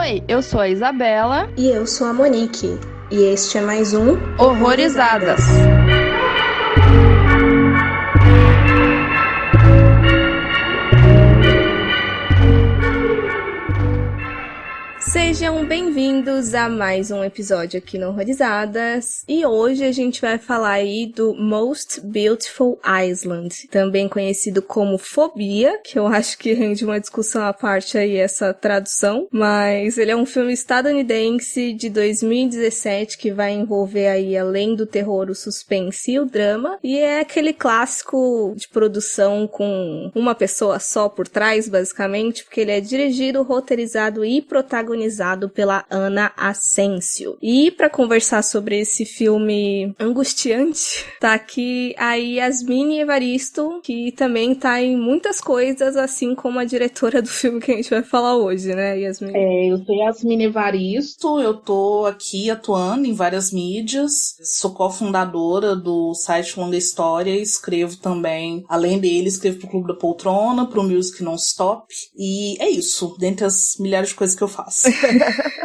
Oi, eu sou a Isabela. E eu sou a Monique. E este é mais um Horrorizadas. Sejam bem-vindos a mais um episódio aqui no Horrorizadas. E hoje a gente vai falar aí do Most Beautiful Island, também conhecido como Fobia, que eu acho que rende uma discussão à parte aí essa tradução. Mas ele é um filme estadunidense de 2017 que vai envolver aí, além do terror, o suspense e o drama. E é aquele clássico de produção com uma pessoa só por trás, basicamente, porque ele é dirigido, roteirizado e protagonizado pela Ana Asensio. E para conversar sobre esse filme angustiante, tá aqui a Yasmine Evaristo, que também tá em muitas coisas, assim como a diretora do filme que a gente vai falar hoje, né, Yasmine? Eu sou Yasmine Evaristo, eu tô aqui atuando em várias mídias, sou cofundadora do site Longa História, escrevo também, além dele, escrevo pro Clube da Poltrona, pro Music Non-Stop, e é isso, dentre as milhares de coisas que eu faço.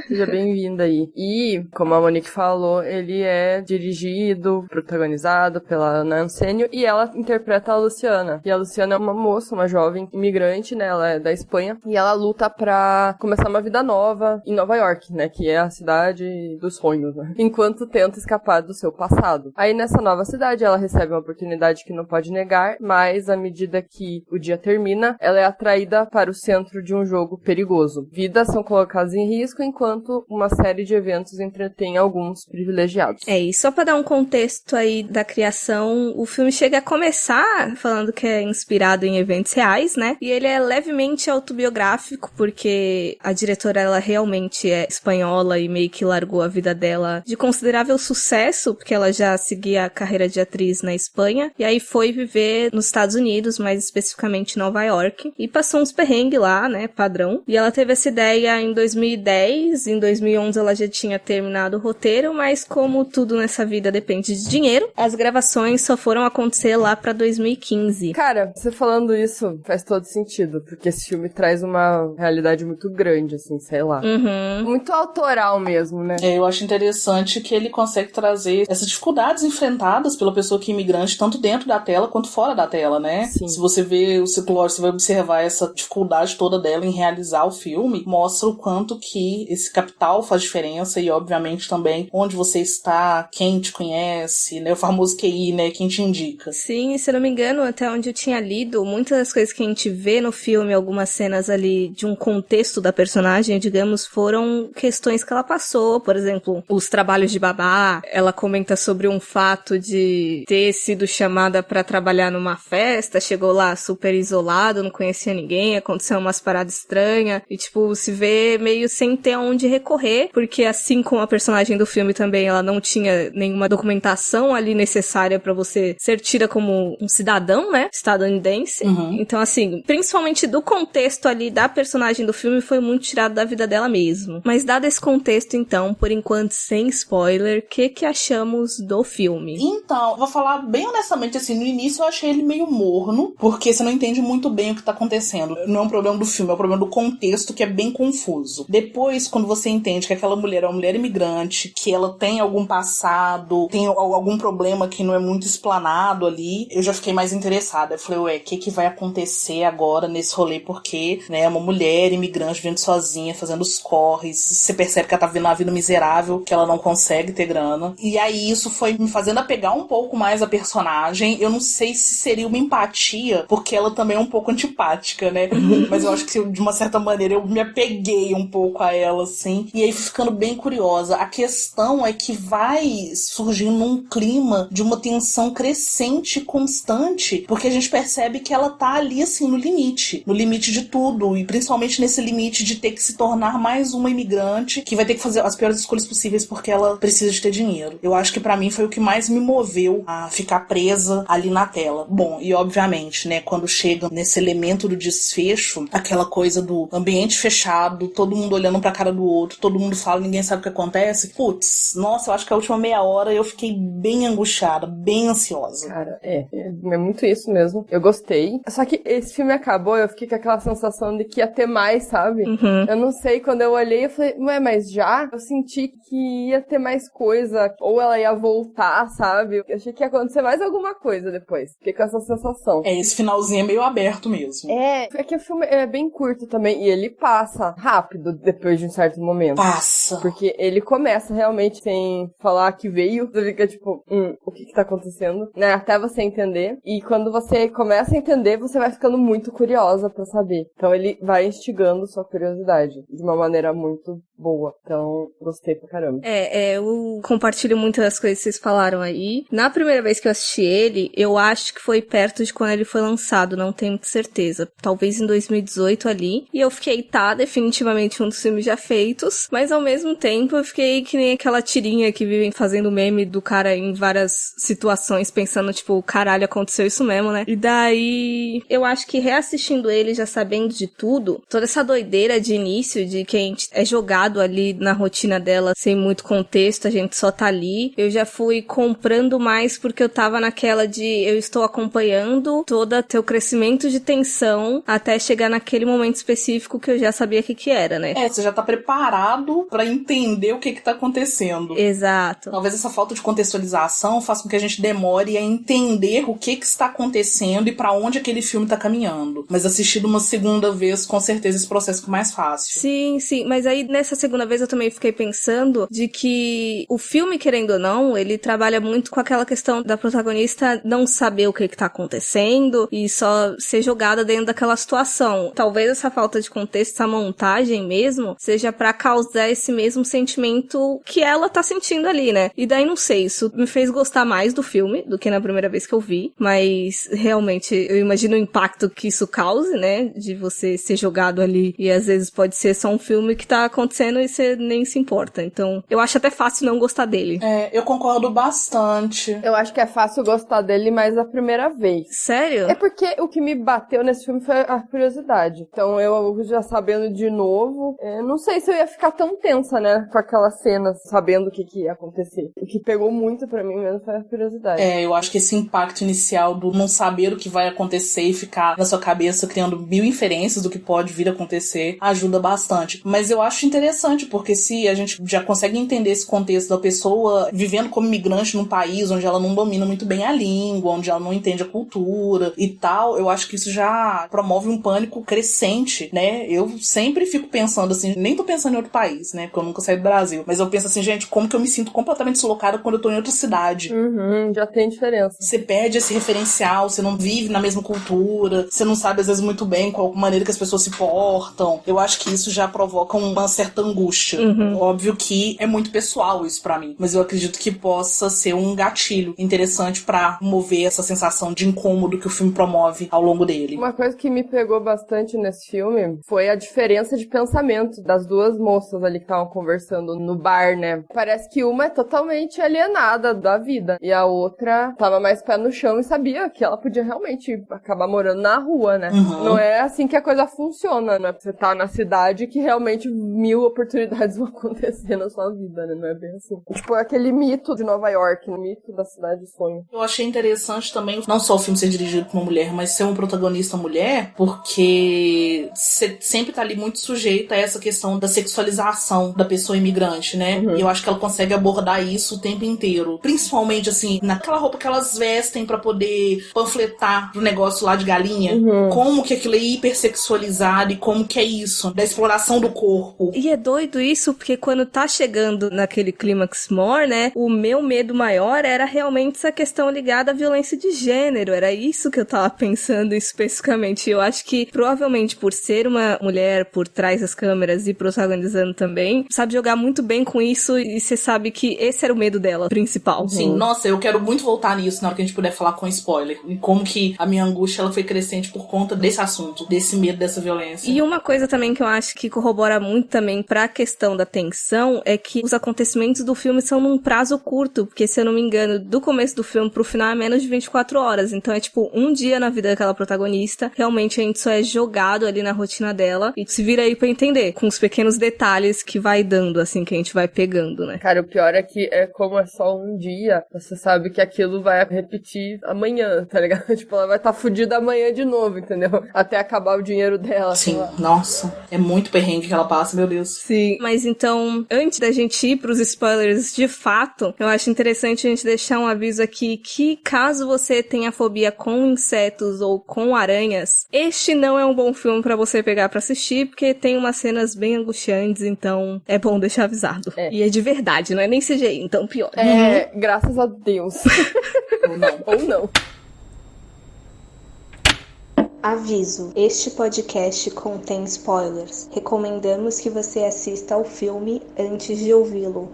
Seja bem-vinda aí. E, como a Monique falou, ele é dirigido, protagonizado pela Ana Asensio e ela interpreta a Luciana. E a Luciana é uma moça, uma jovem imigrante, né? Ela é da Espanha e ela luta pra começar uma vida nova em Nova York, né? Que é a cidade dos sonhos, né? Enquanto tenta escapar do seu passado. Aí nessa nova cidade ela recebe uma oportunidade que não pode negar, mas à medida que o dia termina, ela é atraída para o centro de um jogo perigoso. Vidas são colocadas em risco, enquanto uma série de eventos entretém alguns privilegiados. E só pra dar um contexto aí da criação, o filme chega a começar falando que é inspirado em eventos reais, né? E ele é levemente autobiográfico, porque a diretora, ela realmente é espanhola e meio que largou a vida dela de considerável sucesso, porque ela já seguia a carreira de atriz na Espanha, e aí foi viver nos Estados Unidos, mais especificamente em Nova York, e passou uns perrengues lá, né, padrão. E ela teve essa ideia em 2010, em 2011 ela já tinha terminado o roteiro, mas como tudo nessa vida depende de dinheiro, as gravações só foram acontecer lá pra 2015. Cara, você falando isso faz todo sentido, porque esse filme traz uma realidade muito grande, assim, sei lá. Muito autoral mesmo, né? Eu acho interessante que ele consegue trazer essas dificuldades enfrentadas pela pessoa que é imigrante, tanto dentro da tela quanto fora da tela, né? Sim. Se você vê o ciclo, você vai observar essa dificuldade toda dela em realizar o filme, mostra o quanto que esse capital faz diferença e, obviamente, também onde você está, quem te conhece, né? O famoso QI, né? Quem te indica. Sim, e se eu não me engano, até onde eu tinha lido, muitas das coisas que a gente vê no filme, algumas cenas ali de um contexto da personagem, digamos, foram questões que ela passou. Por exemplo, os trabalhos de babá. Ela comenta sobre um fato de ter sido chamada pra trabalhar numa festa, chegou lá super isolado, não conhecia ninguém, aconteceu umas paradas estranhas, e tipo, se vê meio sem ter aonde recorrer, porque assim como a personagem do filme também, ela não tinha nenhuma documentação ali necessária pra você ser tida como um cidadão, né, estadunidense. Então, assim, principalmente do contexto ali da personagem do filme, foi muito tirado da vida dela mesmo. Mas dado esse contexto, então, por enquanto, sem spoiler, o que achamos do filme? Então, vou falar bem honestamente, assim, no início eu achei ele meio morno, porque você não entende muito bem o que tá acontecendo. Não é um problema do filme, é um problema do contexto, que é bem confuso. Depois, quando você entende que aquela mulher é uma mulher imigrante, que ela tem algum passado, tem algum problema que não é muito explanado ali, eu já fiquei mais interessada. Eu falei, ué, o que vai acontecer agora nesse rolê? Porque, né, uma mulher imigrante vivendo sozinha, fazendo os corres, você percebe que ela tá vivendo uma vida miserável, que ela não consegue ter grana. E aí isso foi me fazendo apegar um pouco mais a personagem. Eu não sei se seria uma empatia, porque ela também é um pouco antipática, né? Mas eu acho que de uma certa maneira eu me apeguei um pouco a ela, assim. E aí ficando bem curiosa. A questão é que vai surgindo um clima de uma tensão crescente e constante, porque a gente percebe que ela tá ali, assim, no limite de tudo, e principalmente nesse limite de ter que se tornar mais uma imigrante que vai ter que fazer as piores escolhas possíveis porque ela precisa de ter dinheiro. Eu acho que pra mim foi o que mais me moveu a ficar presa ali na tela. Bom, e obviamente, né, quando chega nesse elemento do desfecho, aquela coisa do ambiente fechado, todo mundo olhando pra cara do outro, todo mundo fala, ninguém sabe o que acontece. Putz, nossa, eu acho que a última meia hora eu fiquei bem angustiada, bem ansiosa. Cara, é muito isso mesmo. Eu gostei. Só que esse filme acabou, eu fiquei com aquela sensação de que ia ter mais, sabe? Eu não sei, quando eu olhei, eu falei, ué, mas já? Eu senti que ia ter mais coisa, ou ela ia voltar, sabe? Eu achei que ia acontecer mais alguma coisa depois. Fiquei com essa sensação. Esse finalzinho é meio aberto mesmo. É que o filme é bem curto também, e ele passa rápido depois de um certo momento. Passa. Porque ele começa realmente sem falar que veio, você fica tipo, o que tá acontecendo? Né? Até você entender. E quando você começa a entender, você vai ficando muito curiosa pra saber. Então ele vai instigando sua curiosidade de uma maneira muito boa. Então, gostei pra caramba. Eu compartilho muitas das coisas que vocês falaram aí. Na primeira vez que eu assisti ele, eu acho que foi perto de quando ele foi lançado, não tenho muita certeza. Talvez em 2018 ali. E eu fiquei, definitivamente um dos filmes já feitos. Mas ao mesmo tempo, eu fiquei que nem aquela tirinha que vivem fazendo meme do cara em várias situações, pensando, tipo, caralho, aconteceu isso mesmo, né? E daí, eu acho que reassistindo ele, já sabendo de tudo, toda essa doideira de início, de que a gente é jogado ali na rotina dela, sem muito contexto, a gente só tá ali, eu já fui comprando mais porque eu tava naquela de, eu estou acompanhando todo teu crescimento de tensão até chegar naquele momento específico que eu já sabia o que era, né? Você já tá preparado pra entender o que tá acontecendo. Exato. Talvez essa falta de contextualização faça com que a gente demore a entender o que está acontecendo e pra onde aquele filme tá caminhando. Mas assistido uma segunda vez, com certeza esse processo fica mais fácil. Sim, mas aí nessa segunda vez eu também fiquei pensando de que o filme, querendo ou não, ele trabalha muito com aquela questão da protagonista não saber o que tá acontecendo e só ser jogada dentro daquela situação. Talvez essa falta de contexto, essa montagem mesmo, seja pra causar esse mesmo sentimento que ela tá sentindo ali, né? E daí, não sei, isso me fez gostar mais do filme do que na primeira vez que eu vi, mas realmente eu imagino o impacto que isso cause, né? De você ser jogado ali e às vezes pode ser só um filme que tá acontecendo e você nem se importa. Então, eu acho até fácil não gostar dele. Eu concordo bastante. Eu acho que é fácil gostar dele mais a primeira vez. Sério? É porque o que me bateu nesse filme foi a curiosidade. Então, eu já sabendo de novo, não sei se eu ia ficar tão tensa, né? Com aquela cena, sabendo o que ia acontecer. O que pegou muito pra mim mesmo foi a curiosidade. Eu acho que esse impacto inicial do não saber o que vai acontecer e ficar na sua cabeça criando mil inferências do que pode vir a acontecer, ajuda bastante. Mas eu acho interessante, porque se a gente já consegue entender esse contexto da pessoa vivendo como imigrante num país onde ela não domina muito bem a língua, onde ela não entende a cultura e tal, eu acho que isso já promove um pânico crescente, né? Eu sempre fico pensando assim, nem tô pensando em outro país, né? Porque eu nunca saí do Brasil. Mas eu penso assim, gente, como que eu me sinto completamente deslocada quando eu tô em outra cidade? Já tem diferença. Você perde esse referencial, você não vive na mesma cultura, você não sabe às vezes muito bem qual maneira que as pessoas se portam. Eu acho que isso já provoca uma certa angústia. Óbvio que é muito pessoal isso pra mim, mas eu acredito que possa ser um gatilho interessante pra mover essa sensação de incômodo que o filme promove ao longo dele. Uma coisa que me pegou bastante nesse filme foi a diferença de pensamento das duas moças ali que estavam conversando no bar, né? Parece que uma é totalmente alienada da vida e a outra tava mais pé no chão e sabia que ela podia realmente acabar morando na rua, né? Não é assim que a coisa funciona, né? Você tá na cidade que realmente 1000 oportunidades vão acontecer na sua vida, né? Não é bem assim. Tipo, aquele mito de Nova York, o mito da cidade de sonho. Eu achei interessante também, não só o filme ser dirigido por uma mulher, mas ser uma protagonista mulher, porque você sempre tá ali muito sujeita a essa questão da sexualização da pessoa imigrante, né? E eu acho que ela consegue abordar isso o tempo inteiro. Principalmente, assim, naquela roupa que elas vestem pra poder panfletar pro negócio lá de galinha. Como que aquilo é hipersexualizado e como que é isso, da exploração do corpo. E é doido isso, porque quando tá chegando naquele clímax more, né, o meu medo maior era realmente essa questão ligada à violência de gênero. Era isso que eu tava pensando especificamente. Eu acho que, provavelmente, por ser uma mulher por trás das câmeras e protagonizando também, sabe jogar muito bem com isso e você sabe que esse era o medo dela, principal. Sim, nossa, eu quero muito voltar nisso na hora que a gente puder falar com spoiler. E como que a minha angústia ela foi crescente por conta desse assunto, desse medo, dessa violência. E uma coisa também que eu acho que corrobora muito também pra questão da tensão é que os acontecimentos do filme são num prazo curto, porque se eu não me engano, do começo do filme pro final é menos de 24 horas, então é tipo um dia na vida daquela protagonista, realmente a gente só é jogado ali na rotina dela e se vira aí pra entender entender, com os pequenos detalhes que vai dando, assim, que a gente vai pegando, né? Cara, o pior é que como é só um dia, você sabe que aquilo vai repetir amanhã, tá ligado? Tipo, ela vai estar fudida amanhã de novo, entendeu? Até acabar o dinheiro dela. Sim, nossa, é muito perrengue que ela passa, meu Deus. Sim, mas então, antes da gente ir pros spoilers de fato, eu acho interessante a gente deixar um aviso aqui que caso você tenha fobia com insetos ou com aranhas, este não é um bom filme pra você pegar pra assistir, porque tem umas cenas bem angustiantes, então é bom deixar avisado. E é de verdade, não é nem CGI, então pior. Graças a Deus. Ou não. Aviso: este podcast contém spoilers. Recomendamos que você assista ao filme antes de ouvi-lo.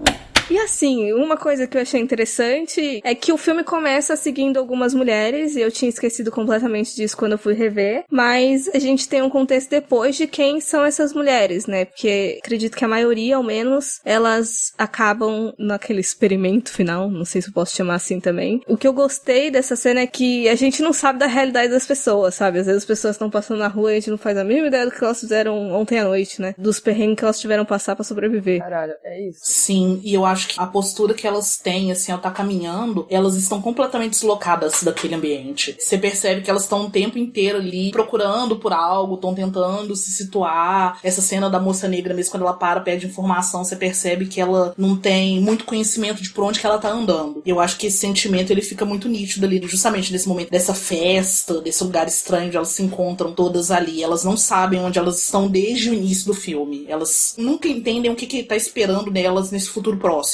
E assim, uma coisa que eu achei interessante é que o filme começa seguindo algumas mulheres, e eu tinha esquecido completamente disso quando eu fui rever, mas a gente tem um contexto depois de quem são essas mulheres, né? Porque acredito que a maioria, ao menos, elas acabam naquele experimento final, não sei se eu posso chamar assim também. O que eu gostei dessa cena é que a gente não sabe da realidade das pessoas, sabe? Às vezes as pessoas estão passando na rua e a gente não faz a mínima ideia do que elas fizeram ontem à noite, né? Dos perrengues que elas tiveram passar pra sobreviver. Caralho, é isso. Sim, e eu acho que a postura que elas têm, assim, ao estar caminhando, elas estão completamente deslocadas daquele ambiente. Você percebe que elas estão o tempo inteiro ali procurando por algo, estão tentando se situar. Essa cena da moça negra mesmo, quando ela pede informação, você percebe que ela não tem muito conhecimento de por onde que ela tá andando. E eu acho que esse sentimento, ele fica muito nítido ali, justamente nesse momento dessa festa, desse lugar estranho onde elas se encontram todas ali. Elas não sabem onde elas estão desde o início do filme. Elas nunca entendem o que tá esperando nelas nesse futuro próximo.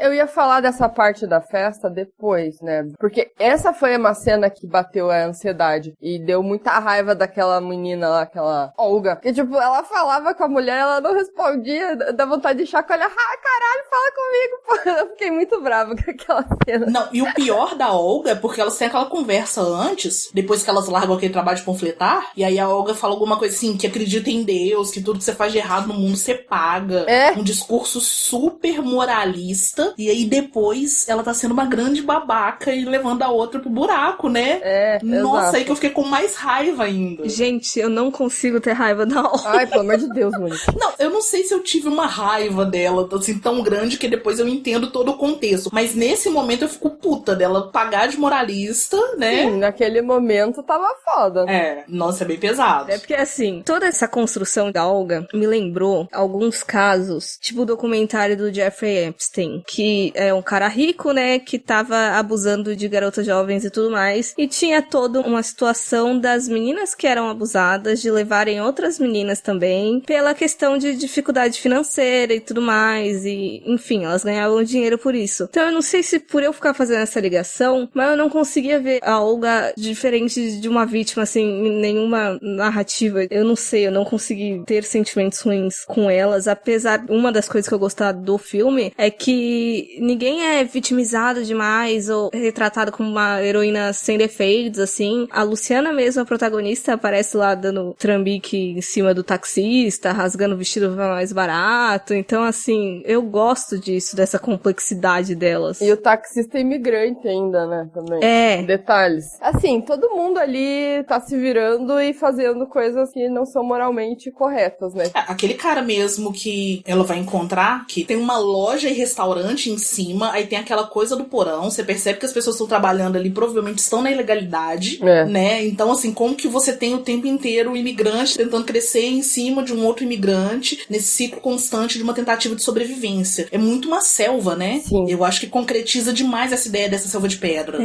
Eu ia falar dessa parte da festa depois, né? Porque essa foi uma cena que bateu a ansiedade e deu muita raiva daquela menina lá, aquela Olga. Que, tipo, ela falava com a mulher, ela não respondia, dá vontade de chacoalhar. Caralho, fala comigo, pô. Eu fiquei muito brava com aquela cena. Não, e o pior da Olga é porque elas têm aquela conversa antes, depois que elas largam aquele trabalho de panfletar, e aí a Olga fala alguma coisa assim, que acredita em Deus, que tudo que você faz de errado no mundo você paga. Um discurso super moralista. E aí depois ela tá sendo uma grande babaca e levando a outra pro buraco, né? Nossa, exato. aí que eu fiquei com mais raiva ainda. Gente, eu não consigo ter raiva da Olga. Ai, pelo amor de Deus, Mônica. Não, eu não sei se eu tive uma raiva dela, assim, tão grande que depois eu entendo todo o contexto. Mas nesse momento eu fico puta dela pagar de moralista, né? Sim, naquele momento tava foda. Nossa, é bem pesado. É porque, assim, toda essa construção da Olga me lembrou alguns casos, tipo o documentário do Jeffrey Epstein, que é um cara rico, né, que tava abusando de garotas jovens e tudo mais, e tinha toda uma situação das meninas que eram abusadas, de levarem outras meninas também, pela questão de dificuldade financeira e tudo mais, e, enfim, elas ganhavam dinheiro por isso. Então eu não sei se por eu ficar fazendo essa ligação, mas eu não conseguia ver a Olga diferente de uma vítima, assim, em nenhuma narrativa. Eu não sei, eu não consegui ter sentimentos ruins com elas, apesar, uma das coisas que eu gostava do filme é que ninguém é vitimizado demais ou retratado como uma heroína sem defeitos, assim. A Luciana mesmo, a protagonista, aparece lá dando trambique em cima do taxista, rasgando o vestido mais barato. Então, assim, eu gosto disso, dessa complexidade delas. E o taxista é imigrante ainda, né, também. Detalhes. Assim, todo mundo ali tá se virando e fazendo coisas que não são moralmente corretas, né? Aquele cara mesmo que ela vai encontrar, que tem uma loja e restaurante em cima, aí tem aquela coisa do porão, você percebe que as pessoas estão trabalhando ali, provavelmente estão na ilegalidade, né? Então, assim, como que você tem o tempo inteiro o imigrante tentando crescer em cima de um outro imigrante, nesse ciclo constante de uma tentativa de sobrevivência? É muito uma selva, né? Sim. Eu acho que concretiza demais essa ideia dessa selva de pedra.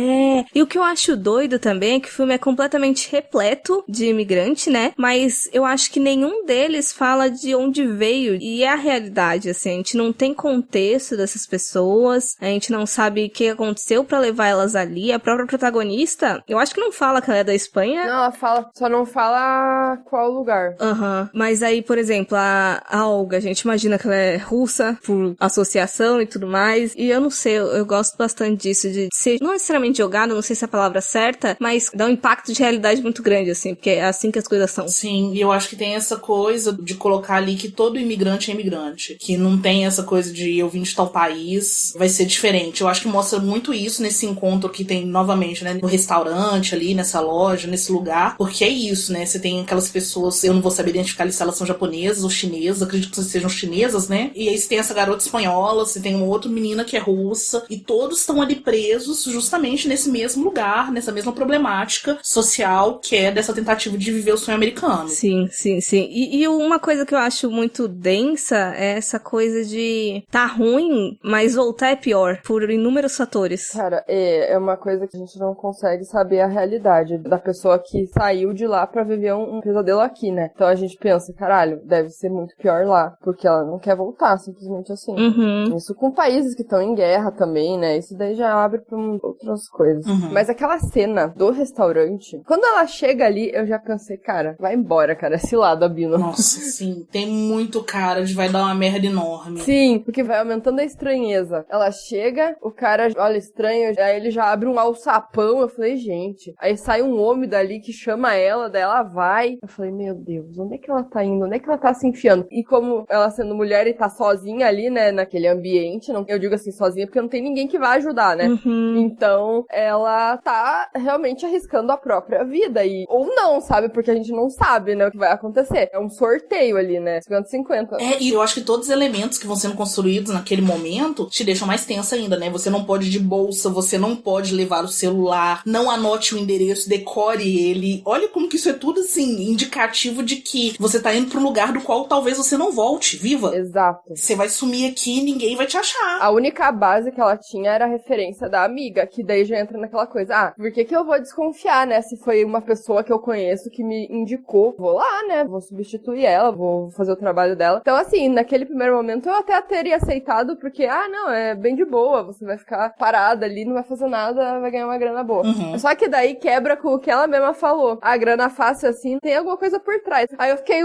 E o que eu acho doido também é que o filme é completamente repleto de imigrante, né? Mas eu acho que nenhum deles fala de onde veio, e é a realidade, assim, a gente não tem contexto dessas pessoas, a gente não sabe o que aconteceu pra levar elas ali. A própria protagonista, eu acho que não fala que ela é da Espanha. Não, ela fala, só não fala qual lugar. Mas aí, por exemplo, a Olga, a gente imagina que ela é russa, por associação e tudo mais. E eu não sei, eu gosto bastante disso, de ser não necessariamente jogado, não sei se é a palavra certa, mas dá um impacto de realidade muito grande, assim, porque é assim que as coisas são. Sim, e eu acho que tem essa coisa de colocar ali que todo imigrante é imigrante, que não tem essa coisa de eu vim de tal país, vai ser diferente. Eu acho que mostra muito isso nesse encontro que tem novamente, né, no restaurante ali, nessa loja, nesse lugar, porque é isso, né, você tem aquelas pessoas, eu não vou saber identificar se elas são japonesas ou chinesas, acredito que sejam chinesas, né, e aí você tem essa garota espanhola, você tem uma outra menina que é russa, e todos estão ali presos justamente nesse mesmo lugar, nessa mesma problemática social que é dessa tentativa de viver o sonho americano. Sim, sim, sim. E uma coisa que eu acho muito densa é essa coisa de tá ruim, mas voltar é pior, por inúmeros fatores. Cara, é uma coisa que a gente não consegue saber a realidade da pessoa que saiu de lá pra viver um pesadelo aqui, né? Então a gente pensa, caralho, deve ser muito pior lá, porque ela não quer voltar, simplesmente assim. Uhum. Isso com países que estão em guerra também, né? Isso daí já abre pra outras coisas. Uhum. Mas aquela cena do restaurante, quando ela chega ali, eu já pensei, cara, vai embora, cara, esse lado, Abino. Nossa, sim, tem muito cara de vai dar uma merda enorme. Sim, porque vai aumentando a estranheza. Ela chega, o cara olha estranho, aí ele já abre um alçapão, eu falei, gente. Aí sai um homem dali que chama ela, daí ela vai. Eu falei, meu Deus, onde é que ela tá indo? Onde é que ela tá se enfiando? E como ela sendo mulher e tá sozinha ali, né, naquele ambiente, não, eu digo assim, sozinha, porque não tem ninguém que vai ajudar, né? Uhum. Então, ela tá realmente arriscando a própria vida. Ou não, sabe? Porque a gente não sabe, né, o que vai acontecer. É um sorteio ali, né? 50-50. E eu acho que todos os elementos que vão sendo construídos naquele momento te deixam mais tensa ainda, né? Você não pode ir de bolsa, você não pode levar o celular, não anote o endereço, decore ele. Olha como que isso é tudo, assim, indicativo de que você tá indo pra um lugar do qual talvez você não volte, viva. Exato. Você vai sumir aqui e ninguém vai te achar. A única base que ela tinha era a referência da amiga, que daí já entra naquela coisa, por que eu vou desconfiar, né? Se foi uma pessoa que eu conheço que me indicou, vou lá, né? Vou substituir ela, vou fazer o trabalho dela. Então, assim, naquele primeiro momento eu até teria aceitado, porque, não, é bem de boa, você vai ficar parada ali, não vai fazer nada, vai ganhar uma grana boa. Uhum. Só que daí quebra com o que ela mesma falou. A grana fácil, assim, tem alguma coisa por trás. Aí eu fiquei,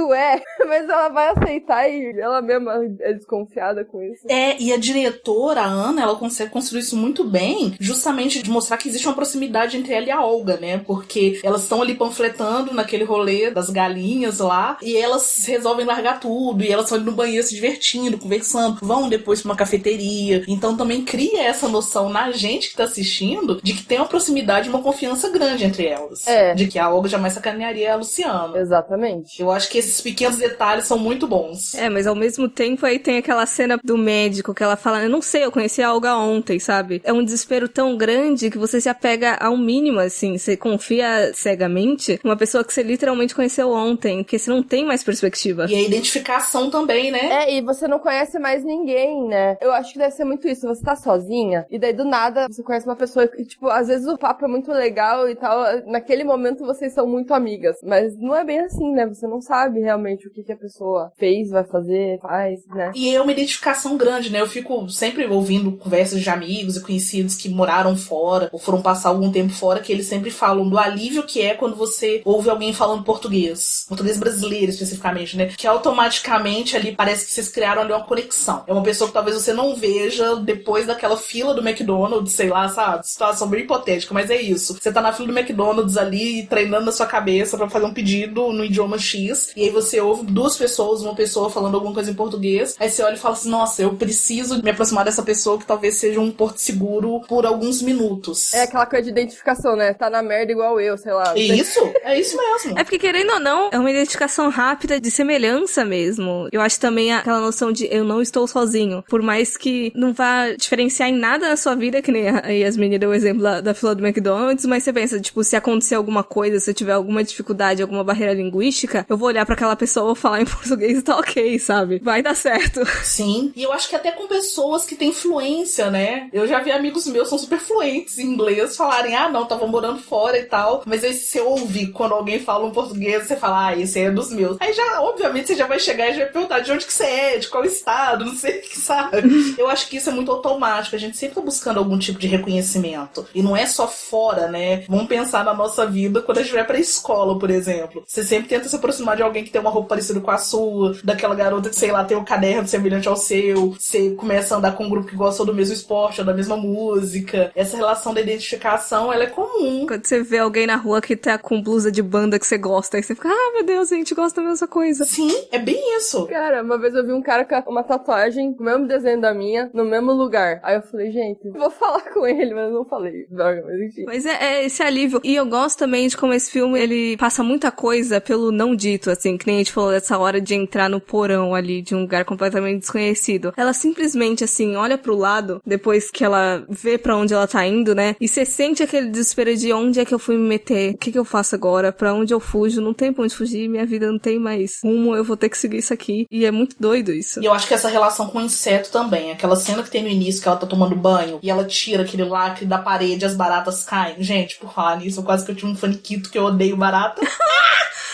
mas ela vai aceitar e ela mesma é desconfiada com isso. E a diretora, a Ana, ela consegue construir isso muito bem, justamente de mostrar que existe uma proximidade entre ela e a Olga, né? Porque elas estão ali panfletando naquele rolê das galinhas lá, e elas resolvem largar tudo, e elas estão ali no banheiro se divertindo, conversando, vão depois pra uma cafeteria. Então também cria essa noção na gente que tá assistindo de que tem uma proximidade e uma confiança grande entre elas. De que a Olga jamais sacanearia a Luciana. Exatamente. Eu acho que esses pequenos detalhes são muito bons. Mas ao mesmo tempo aí tem aquela cena do médico que ela fala, eu não sei, eu conheci a Olga ontem, sabe? É um desespero tão grande que você se apega ao mínimo, assim, você confia cegamente numa pessoa que você literalmente conheceu ontem, porque você não tem mais perspectiva. E a identificação também, né? E você não conhece mais ninguém, né? Eu acho que deve ser muito isso, você tá sozinha, e daí do nada você conhece uma pessoa que, tipo, às vezes o papo é muito legal e tal, naquele momento vocês são muito amigas, mas não é bem assim, né? Você não sabe realmente o que a pessoa fez, vai fazer, faz, né? E é uma identificação grande, né? Eu fico sempre ouvindo conversas de amigos e conhecidos que moraram fora, ou foram passar algum tempo fora, que eles sempre falam do alívio que é quando você ouve alguém falando português brasileiro especificamente, né? Que automaticamente ali parece que vocês criaram ali uma conexão. É uma pessoa que talvez você não veja depois daquela fila do McDonald's, sei lá, sabe? Situação bem hipotética, mas é isso. Você tá na fila do McDonald's ali, treinando na sua cabeça pra fazer um pedido no idioma X, e aí você ouve duas pessoas, uma pessoa falando alguma coisa em português, aí você olha e fala assim, nossa, eu preciso me aproximar dessa pessoa que talvez seja um porto seguro por alguns minutos. É aquela coisa de identificação, né? Tá na merda igual eu, sei lá. Isso, é isso mesmo. É porque, querendo ou não, é uma identificação rápida de semelhança mesmo. Eu acho também aquela noção de eu não estou sozinho. Por mais que não vá diferenciar em nada na sua vida, que nem a Yasmin deu o exemplo da fila do McDonald's, mas você pensa, tipo, se acontecer alguma coisa, se eu tiver alguma dificuldade, alguma barreira linguística, eu vou olhar pra aquela pessoa, falar em português e tá ok, sabe? Vai dar certo. Sim, e eu acho que até com pessoas que têm fluência, né? Eu já vi amigos meus que são super fluentes em inglês falarem, não, tava morando fora e tal, mas aí você ouve quando alguém fala um português, você fala, esse aí é dos meus. Aí já, obviamente, você já vai chegar e já vai perguntar de onde que você é, de qual estado, não sei o que, sabe? Eu acho que isso é muito automático, a gente sempre tá buscando algum tipo de reconhecimento. E não é só fora, né? Vamos pensar na nossa vida quando a gente vai pra escola, por exemplo. Você sempre tenta se aproximar de alguém que tem uma roupa parecida com a sua, daquela garota que, sei lá, tem um caderno semelhante ao seu, seu, você começa a andar com um grupo que gosta do mesmo esporte ou da mesma música. Essa relação da identificação, ela é comum. Quando você vê alguém na rua que tá com blusa de banda que você gosta, aí você fica, meu Deus, a gente gosta da mesma coisa. Sim, é bem isso. Cara, uma vez eu vi um cara com uma tatuagem, o mesmo desenho da minha, no mesmo lugar. Aí eu falei, gente, vou falar com ele, mas eu não falei. Droga, mas enfim. Mas é esse alívio. E eu gosto também de como esse filme, ele passa muita coisa pelo não dito, assim, que nem a gente falou dessa hora de entrar no porão ali de um lugar completamente desconhecido. Ela simplesmente, assim, olha pro lado, depois que ela vê pra onde ela tá indo, né? E você sente aquele desespero de onde é que eu fui me meter? O que eu faço agora? Pra onde eu fujo? Não tem pra onde fugir, minha vida não tem mais rumo, eu vou ter que seguir isso aqui. E é muito doido isso. E eu acho que essa relação com o inseto também, aquela cena que tem no início que ela tá tomando banho e ela tira aquele lacre da parede e as baratas caem. Gente, por falar nisso, quase que eu tive um faniquito que eu odeio barata.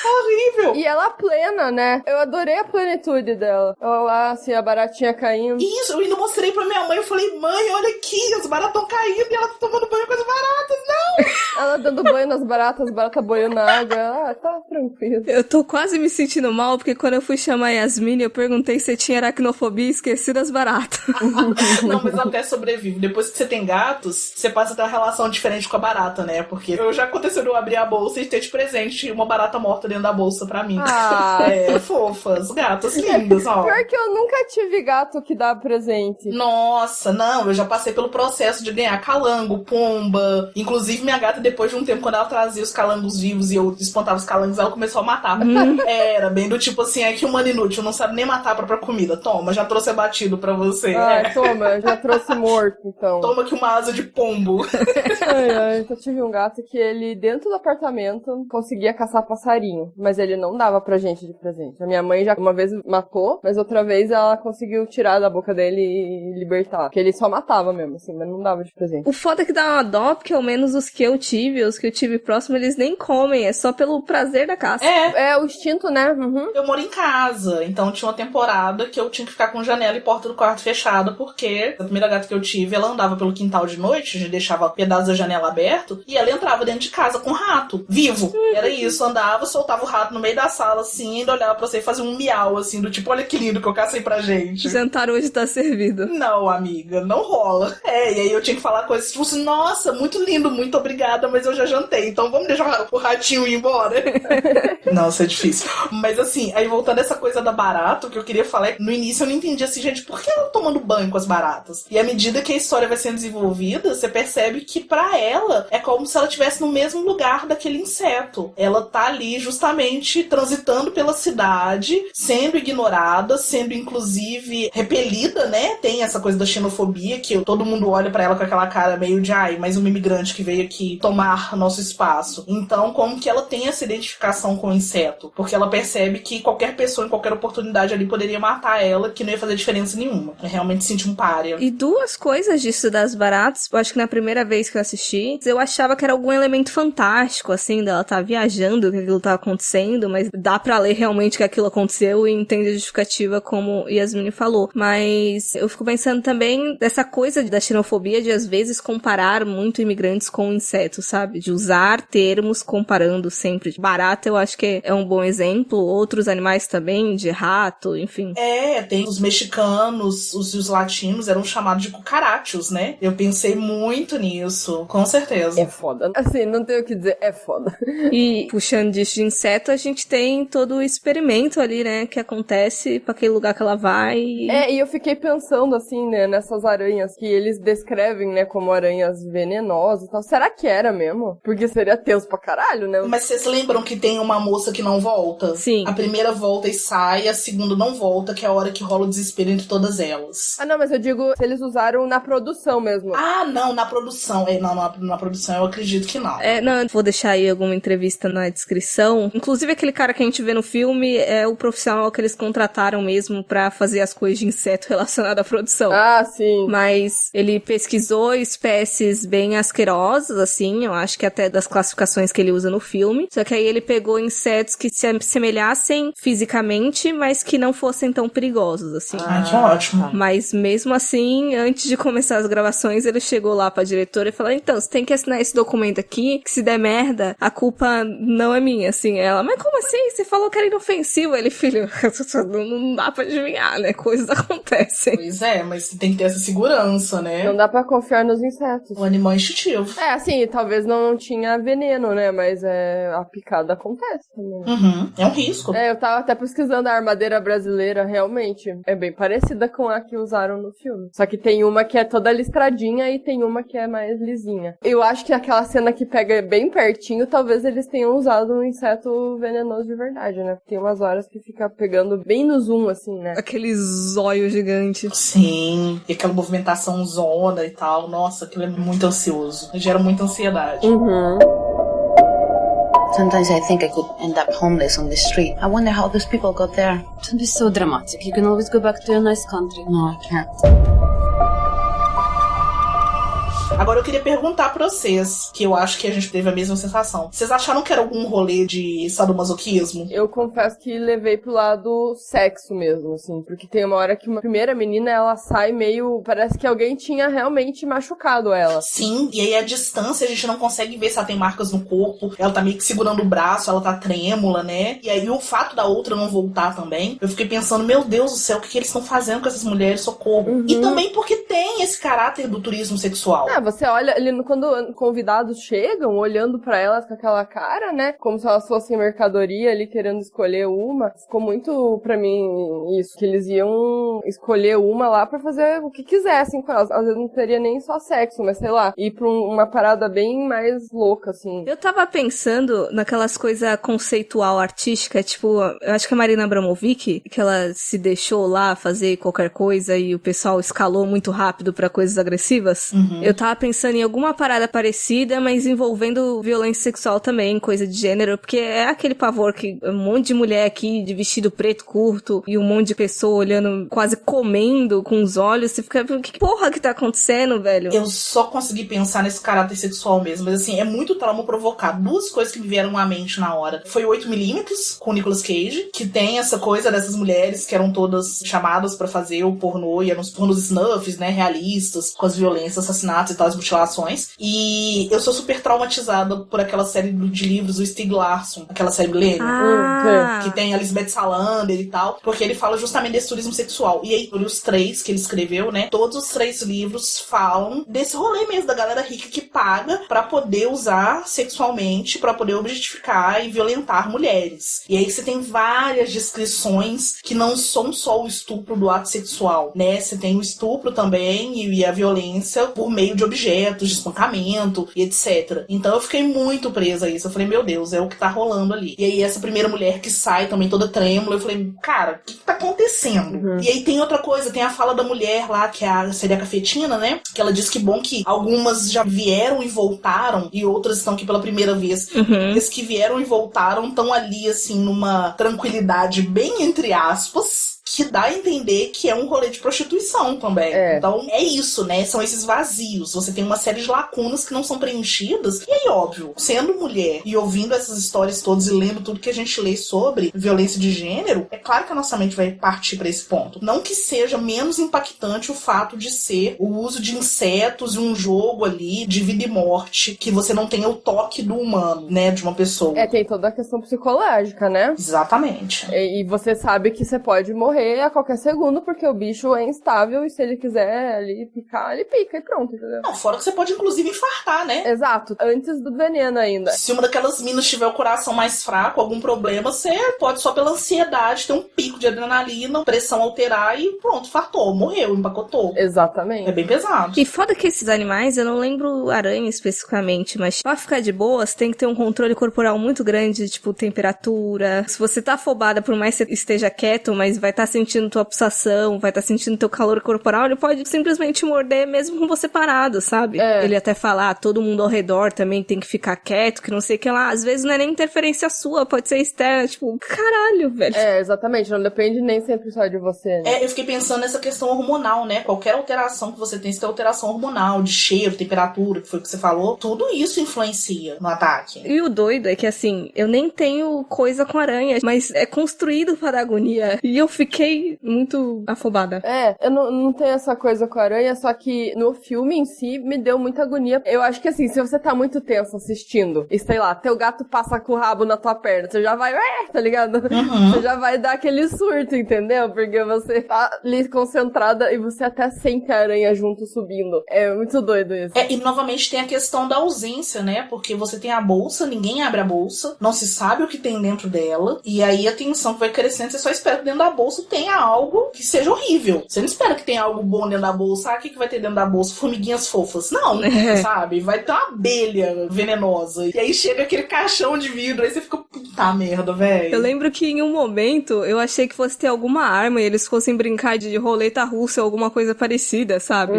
Horrível! E ela plena, né? Eu adorei a plenitude dela. Ela lá, assim, a baratinha caindo. Isso, eu ainda mostrei pra minha mãe, eu falei, mãe, olha aqui, as baratas estão caindo e ela tá tomando banho com as baratas, não! Ela dando banho nas baratas, as baratas boiando na água. Tá tranquilo. Eu tô quase me sentindo mal, porque quando eu fui chamar a Yasmine, eu perguntei se tinha aracnofobia e esqueci das baratas. Não, mas ela até sobrevive. Depois que você tem gatos, você passa a ter uma relação diferente com a barata, né? Porque já aconteceu de eu abrir a bolsa e ter de presente uma barata morta dentro da bolsa pra mim. Fofas, gatas lindas, ó. Pior que eu nunca tive gato que dá presente. Nossa, não, eu já passei pelo processo de ganhar calango, pomba. Inclusive, minha gata, depois de um tempo, quando ela trazia os calangos vivos e eu espantava os calangos, ela começou a matar. Era bem do tipo assim, é que humano inútil, não sabe nem matar a própria comida. Toma, já trouxe abatido pra você. Toma, já trouxe morto, então. Toma aqui uma asa de pombo. Eu tive um gato que ele, dentro do apartamento, conseguia caçar passarinho, mas ele não dava pra gente de presente. A minha mãe já uma vez matou, mas outra vez ela conseguiu tirar da boca dele e libertar. Porque ele só matava mesmo, assim, mas não dava de presente. O foda é que dá uma dó, porque ao menos os que eu tive próximo, eles nem comem, é só pelo prazer da caça. É o instinto, né? Uhum. Eu moro em casa, então tinha uma temporada que eu tinha que ficar com janela e porta do quarto fechada, porque a primeira gata que eu tive, ela andava pelo quintal de noite, a gente deixava pedaços da janela aberto, e ela entrava dentro de casa com rato, vivo. Era isso, andava, soltava o rato no meio da sala, assim, ainda olhava pra você e fazia um miau, assim, do tipo, olha que lindo que eu cacei pra gente. O jantar hoje tá servido. Não, amiga, não rola. E aí eu tinha que falar coisas tipo assim, nossa, muito lindo, muito obrigada, mas eu já jantei, então vamos deixar o ratinho ir embora? Nossa, é difícil. Mas assim, aí voltando a essa coisa da barata, o que eu queria falar é que no início eu não entendi assim, gente, por que ela tomando banho com as baratas? E à medida que a história vai sendo desenvolvida, você percebe que pra ela é como se ela estivesse no mesmo lugar daquele inseto. Ela tá ali justamente transitando pela cidade, sendo ignorada, sendo inclusive repelida, né? Tem essa coisa da xenofobia, que todo mundo olha pra ela com aquela cara meio de, mais um imigrante que veio aqui tomar nosso espaço. Então, como que ela tem essa identificação com o inseto? Porque ela percebe que qualquer pessoa, em qualquer oportunidade ali, poderia matar ela, que não ia fazer diferença nenhuma. É realmente sentir um pária. E duas coisas disso das baratas, eu acho que na primeira vez que eu assisti, eu achava que era algum elemento fantástico, assim, dela tá viajando, que aquilo tá acontecendo, mas dá pra ler realmente que aquilo aconteceu e entende a justificativa, como Yasmine falou. Mas eu fico pensando também dessa coisa da xenofobia de, às vezes, comparar muito imigrantes com insetos, sabe? De usar termos comparando sempre. Barata, eu acho que é um bom exemplo. Outros animais também, de rato, enfim. Tem os mexicanos, os latinos eram chamados de cucarachos, né? Eu pensei muito nisso, com certeza. É foda. Assim, não tenho o que dizer, é foda. E puxando disso de inseto, a gente tem todo o experimento ali, né? Que acontece pra aquele lugar que ela vai. E eu fiquei pensando, assim, né? Nessas aranhas que eles descrevem, né? Como aranhas venenosas e tal. Será que era mesmo? Porque seria tenso pra caralho, né? Mas vocês lembram que tem uma moça que não volta? Sim. A primeira volta e sai, a segunda não volta, que é a hora que rola o desespero entre todas elas. Não, mas eu digo se eles usaram na produção mesmo. Não, na produção. Na produção eu acredito que não. Não, vou deixar aí alguma entrevista na descrição. Inclusive, aquele cara que a gente vê no filme é o profissional que eles contrataram mesmo pra fazer as coisas de inseto relacionadas à produção. Sim. Mas ele pesquisou espécies bem asquerosas, perigosos, assim, eu acho que até das classificações que ele usa no filme. Só que aí ele pegou insetos que se assemelhassem fisicamente, mas que não fossem tão perigosos, assim. Que ótimo. Mas mesmo assim, antes de começar as gravações, ele chegou lá pra diretora e falou, então, você tem que assinar esse documento aqui, que se der merda, a culpa não é minha, assim. Ela, mas como assim? Você falou que era inofensivo. Ele, filho, não dá pra adivinhar, né? Coisas acontecem. Pois é, mas você tem que ter essa segurança, né? Não dá pra confiar nos insetos. O animal é instintivo. Assim, talvez não tinha veneno, né? Mas a picada acontece também. Uhum. É um risco. Eu tava até pesquisando a armadeira brasileira, realmente. É bem parecida com a que usaram no filme. Só que tem uma que é toda listradinha e tem uma que é mais lisinha. Eu acho que aquela cena que pega bem pertinho, talvez eles tenham usado um inseto venenoso de verdade, né? Tem umas horas que fica pegando bem no zoom, assim, né? Aquele zóio gigante. Sim, e aquela movimentação zona e tal. Nossa, aquilo é muito ansioso. Gera muita ansiedade. Uhum. Sometimes I think I could end up homeless on the street. I wonder how those people got there. Don't be so dramatic. You can always go back to your nice country. No, I can't. Agora eu queria perguntar pra vocês, que eu acho que a gente teve a mesma sensação. Vocês acharam que era algum rolê de sadomasoquismo? Eu confesso que levei pro lado sexo mesmo, assim. Porque tem uma hora que uma primeira menina, ela sai meio... Parece que alguém tinha realmente machucado ela. Sim, e aí a distância a gente não consegue ver se ela tem marcas no corpo. Ela tá meio que segurando o braço, ela tá trêmula, né? E aí o fato da outra não voltar também, eu fiquei pensando, meu Deus do céu, o que eles estão fazendo com essas mulheres? Socorro. Uhum. E também porque tem esse caráter do turismo sexual. Você olha ali quando convidados chegam, olhando pra elas com aquela cara, né? Como se elas fossem mercadoria ali, querendo escolher uma. Ficou muito pra mim isso, que eles iam escolher uma lá pra fazer o que quisessem com elas. Às vezes não teria nem só sexo, mas sei lá, ir pra uma parada bem mais louca, assim. Eu tava pensando naquelas coisas conceitual artística, tipo, eu acho que a Marina Abramovic, que ela se deixou lá fazer qualquer coisa e o pessoal escalou muito rápido pra coisas agressivas. Uhum. Eu tava pensando em alguma parada parecida, mas envolvendo violência sexual também, coisa de gênero, porque é aquele pavor que um monte de mulher aqui de vestido preto curto e um monte de pessoa olhando, quase comendo com os olhos, você fica, que porra que tá acontecendo, velho? Eu só consegui pensar nesse caráter sexual mesmo, mas assim, é muito trauma provocado. Duas coisas que me vieram à mente na hora. Foi 8mm, com o Nicolas Cage, que tem essa coisa dessas mulheres que eram todas chamadas pra fazer o pornô, e eram os pornos snuffs, né, realistas, com as violências, assassinatos e tal, as mutilações. E eu sou super traumatizada por aquela série de livros do Stieg Larsson, aquela série Millennium, que tem a Lisbeth Salander e tal, porque ele fala justamente desse turismo sexual. E aí, os 3 que ele escreveu, né, todos os 3 livros falam desse rolê mesmo, da galera rica que paga pra poder usar sexualmente, pra poder objetificar e violentar mulheres. E aí você tem várias descrições que não são só o estupro do ato sexual, né, você tem o estupro também e a violência por meio de objetos, de espancamento e etc. Então eu fiquei muito presa a isso. Eu falei, meu Deus, é o que tá rolando ali. E aí essa primeira mulher que sai também toda trêmula, eu falei, cara, o que tá acontecendo? Uhum. E aí tem outra coisa, tem a fala da mulher lá, que seria a Cafetina, né? Que ela diz que bom que algumas já vieram e voltaram e outras estão aqui pela primeira vez. Uhum. As que vieram e voltaram estão ali, assim, numa tranquilidade bem entre aspas, que dá a entender que é um rolê de prostituição também. Então, é isso, né? São esses vazios. Você tem uma série de lacunas que não são preenchidas. E aí, óbvio, sendo mulher e ouvindo essas histórias todas e lendo tudo que a gente lê sobre violência de gênero, é claro que a nossa mente vai partir pra esse ponto. Não que seja menos impactante o fato de ser o uso de insetos e um jogo ali de vida e morte, que você não tenha o toque do humano, né? De uma pessoa. Tem toda a questão psicológica, né? Exatamente. E você sabe que você pode morrer a qualquer segundo, porque o bicho é instável e se ele quiser ali picar, ele pica e pronto, entendeu? Não, fora que você pode inclusive infartar, né? Exato, antes do veneno ainda. Se uma daquelas minas tiver o coração mais fraco, algum problema, você pode só pela ansiedade ter um pico de adrenalina, pressão alterar e pronto, fartou, morreu, empacotou. Exatamente. É bem pesado. E foda que esses animais, eu não lembro aranha especificamente, mas pra ficar de boa, você tem que ter um controle corporal muito grande, tipo temperatura. Se você tá afobada, por mais que você esteja quieto, mas vai estar estar sentindo tua pulsação, vai estar sentindo teu calor corporal, ele pode simplesmente morder mesmo com você parado, sabe? Ele até fala, todo mundo ao redor também tem que ficar quieto, que não sei o que lá. Às vezes não é nem interferência sua, pode ser externa, tipo, caralho, velho. Exatamente, não depende nem sempre só de você, né? Eu fiquei pensando nessa questão hormonal, né? Qualquer alteração que você tem, se tem alteração hormonal, de cheiro, temperatura, que foi o que você falou, tudo isso influencia no ataque. E o doido é que, assim, eu nem tenho coisa com aranha, mas é construído para agonia. E eu fiquei muito afobada. Eu não tenho essa coisa com a aranha, só que no filme em si me deu muita agonia. Eu acho que, assim, se você tá muito tenso assistindo e, sei lá, teu gato passa com o rabo na tua perna, você já vai, tá ligado? Você já vai dar aquele surto, entendeu? Porque você tá ali concentrada e você até sente a aranha junto subindo. É muito doido isso. E novamente tem a questão da ausência, né? Porque você tem a bolsa, ninguém abre a bolsa, não se sabe o que tem dentro dela, e aí a tensão que vai crescendo, você só espera que dentro da bolsa tenha algo que seja horrível. Você não espera que tenha algo bom dentro da bolsa. O que vai ter dentro da bolsa? Formiguinhas fofas. Não, sabe? Vai ter uma abelha venenosa. E aí chega aquele caixão de vidro, aí você fica, puta merda, velho. Eu lembro que em um momento eu achei que fosse ter alguma arma e eles fossem brincar de roleta russa ou alguma coisa parecida, sabe?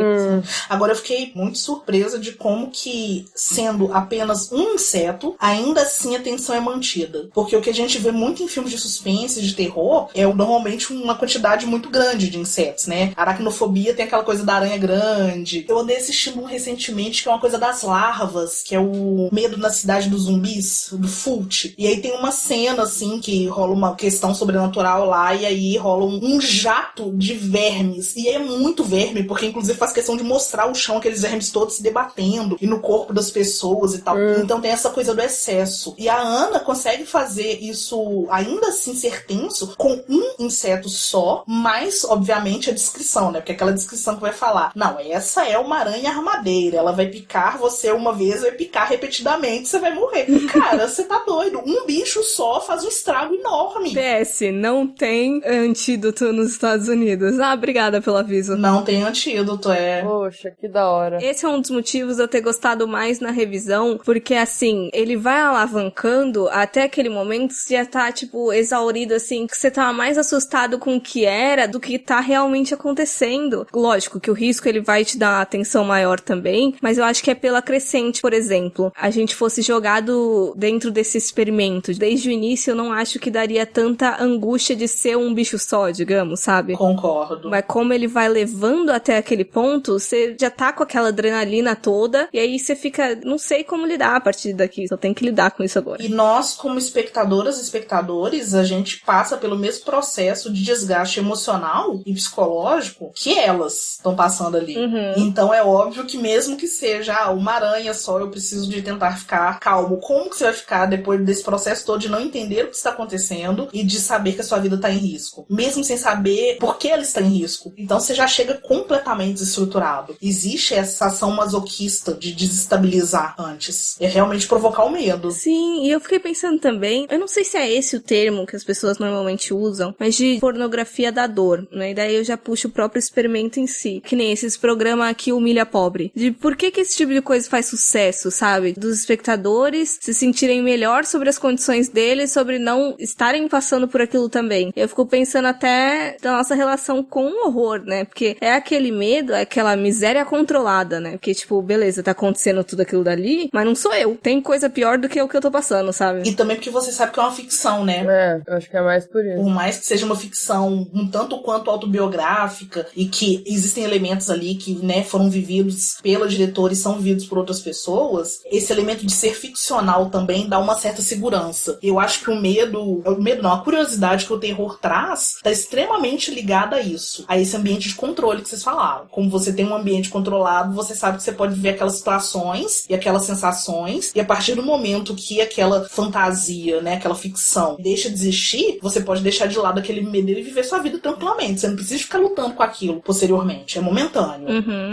Agora eu fiquei muito surpresa de como que, sendo apenas um inseto, ainda assim a tensão é mantida. Porque o que a gente vê muito em filmes de suspense, de terror, é normalmente uma quantidade muito grande de insetos, né? Aracnofobia tem aquela coisa da aranha grande. Eu andei assistindo um recentemente que é uma coisa das larvas, que é o Medo na Cidade dos Zumbis, do Fult. E aí tem uma cena, assim, que rola uma questão sobrenatural lá, e aí rola um jato de vermes. E é muito verme, porque inclusive faz questão de mostrar o chão, aqueles vermes todos se debatendo, e no corpo das pessoas e tal. Então tem essa coisa do excesso. E a Ana consegue fazer isso, ainda assim ser tenso, com um inseto só, mas, obviamente, a descrição, né? Porque aquela descrição que vai falar, não, essa é uma aranha armadeira, ela vai picar você uma vez, vai picar repetidamente, você vai morrer. Cara, você tá doido. Um bicho só faz um estrago enorme. PS, não tem antídoto nos Estados Unidos. Obrigada pelo aviso. Não tem antídoto, Poxa, que da hora. Esse é um dos motivos de eu ter gostado mais na revisão, porque, assim, ele vai alavancando até aquele momento que você já tá, tipo, exaurido, assim, que você tá mais assustado com o que era do que tá realmente acontecendo. Lógico que o risco, ele vai te dar uma atenção maior também, mas eu acho que é pela crescente, por exemplo. A gente fosse jogado dentro desse experimento. Desde o início, eu não acho que daria tanta angústia de ser um bicho só, digamos, sabe? Concordo. Mas como ele vai levando até aquele ponto, você já tá com aquela adrenalina toda, e aí você fica, não sei como lidar a partir daqui, só tem que lidar com isso agora. E nós, como espectadoras e espectadores, a gente passa pelo mesmo processo de desgaste emocional e psicológico que elas estão passando ali. Então é óbvio que mesmo que seja uma aranha só, eu preciso de tentar ficar calmo. Como que você vai ficar depois desse processo todo de não entender o que está acontecendo e de saber que a sua vida está em risco? Mesmo sem saber por que ela está em risco. Então você já chega completamente desestruturado. Existe essa ação masoquista de desestabilizar antes. É realmente provocar o medo. Sim, e eu fiquei pensando também, eu não sei se é esse o termo que as pessoas normalmente usam, mas de pornografia da dor, né? E daí eu já puxo o próprio experimento em si, que nem esses programas que humilha pobre. De por que esse tipo de coisa faz sucesso, sabe? Dos espectadores se sentirem melhor sobre as condições deles, sobre não estarem passando por aquilo também. Eu fico pensando até da nossa relação com o horror, né? Porque é aquele medo, é aquela miséria controlada, né? Porque, tipo, beleza, tá acontecendo tudo aquilo dali, mas não sou eu. Tem coisa pior do que o que eu tô passando, sabe? E também porque você sabe que é uma ficção, né? Eu acho que é mais por isso. Por mais que seja uma ficção um tanto quanto autobiográfica e que existem elementos ali que, né, foram vividos pela diretora e são vividos por outras pessoas, esse elemento de ser ficcional também dá uma certa segurança. Eu acho que a curiosidade que o terror traz tá extremamente ligada a isso, a esse ambiente de controle que vocês falaram. Como você tem um ambiente controlado, você sabe que você pode ver aquelas situações e aquelas sensações, e a partir do momento que aquela fantasia, né, aquela ficção deixa de existir, você pode deixar de lado aquele medo e viver sua vida tranquilamente. Você não precisa ficar lutando com aquilo posteriormente. É momentâneo.